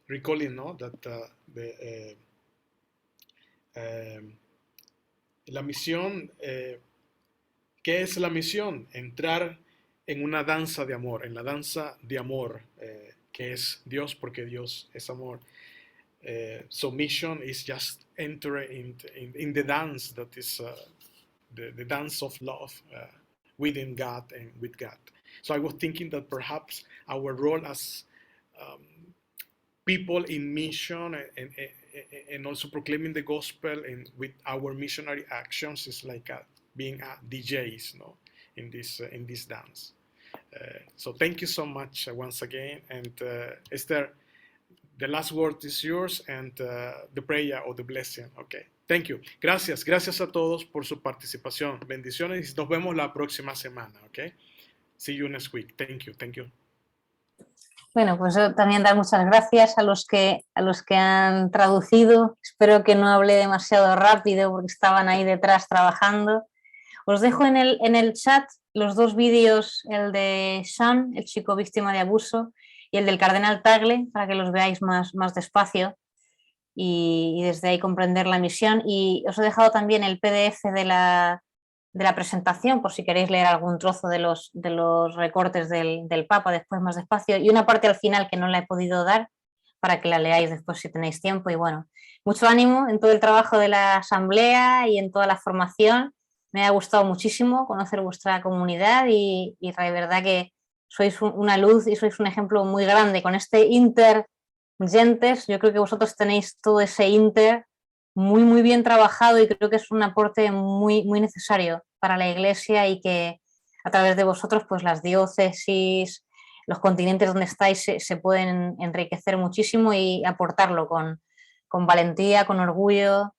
recalling, no, that la misión, ¿qué es la misión? Entrar en una danza de amor, en la danza de amor, que es Dios, porque Dios es amor. So mission is just entering in the dance that is the dance of love within God and with God. So I was thinking that perhaps our role as people in mission and also proclaiming the gospel and with our missionary actions is like being DJs, no, in this dance. So thank you so much once again, and Esther, the last word is yours, and the prayer or the blessing. Okay, thank you. Gracias a todos por su participación. Bendiciones y nos vemos la próxima semana. Okay, see you next week. Thank you. Bueno, pues yo también dar muchas gracias a los que han traducido. Espero que no hablé demasiado rápido porque estaban ahí detrás trabajando. Os dejo en el chat los dos vídeos, el de Sean, el chico víctima de abuso, y el del cardenal Tagle, para que los veáis más despacio y desde ahí comprender la misión. Y os he dejado también el PDF de la presentación, por si queréis leer algún trozo de los recortes del Papa después más despacio, y una parte al final que no la he podido dar para que la leáis después si tenéis tiempo. Y bueno, mucho ánimo en todo el trabajo de la asamblea y en toda la formación. Me ha gustado muchísimo conocer vuestra comunidad y de verdad que sois una luz y sois un ejemplo muy grande con este inter gentes. Yo creo que vosotros tenéis todo ese inter muy bien trabajado y creo que es un aporte muy necesario para la Iglesia y que a través de vosotros pues las diócesis, los continentes donde estáis se pueden enriquecer muchísimo y aportarlo con valentía, con orgullo,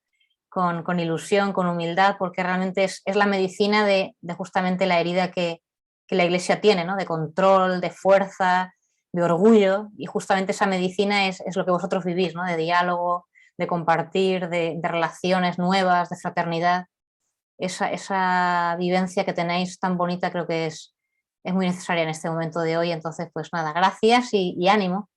con ilusión, con humildad, porque realmente es la medicina de justamente la herida que la Iglesia tiene, ¿no? De control, de fuerza, de orgullo, y justamente esa medicina es lo que vosotros vivís, ¿no? De diálogo, de compartir, de relaciones nuevas, de fraternidad. Esa vivencia que tenéis tan bonita creo que es muy necesaria en este momento de hoy. Entonces, pues nada, gracias y ánimo.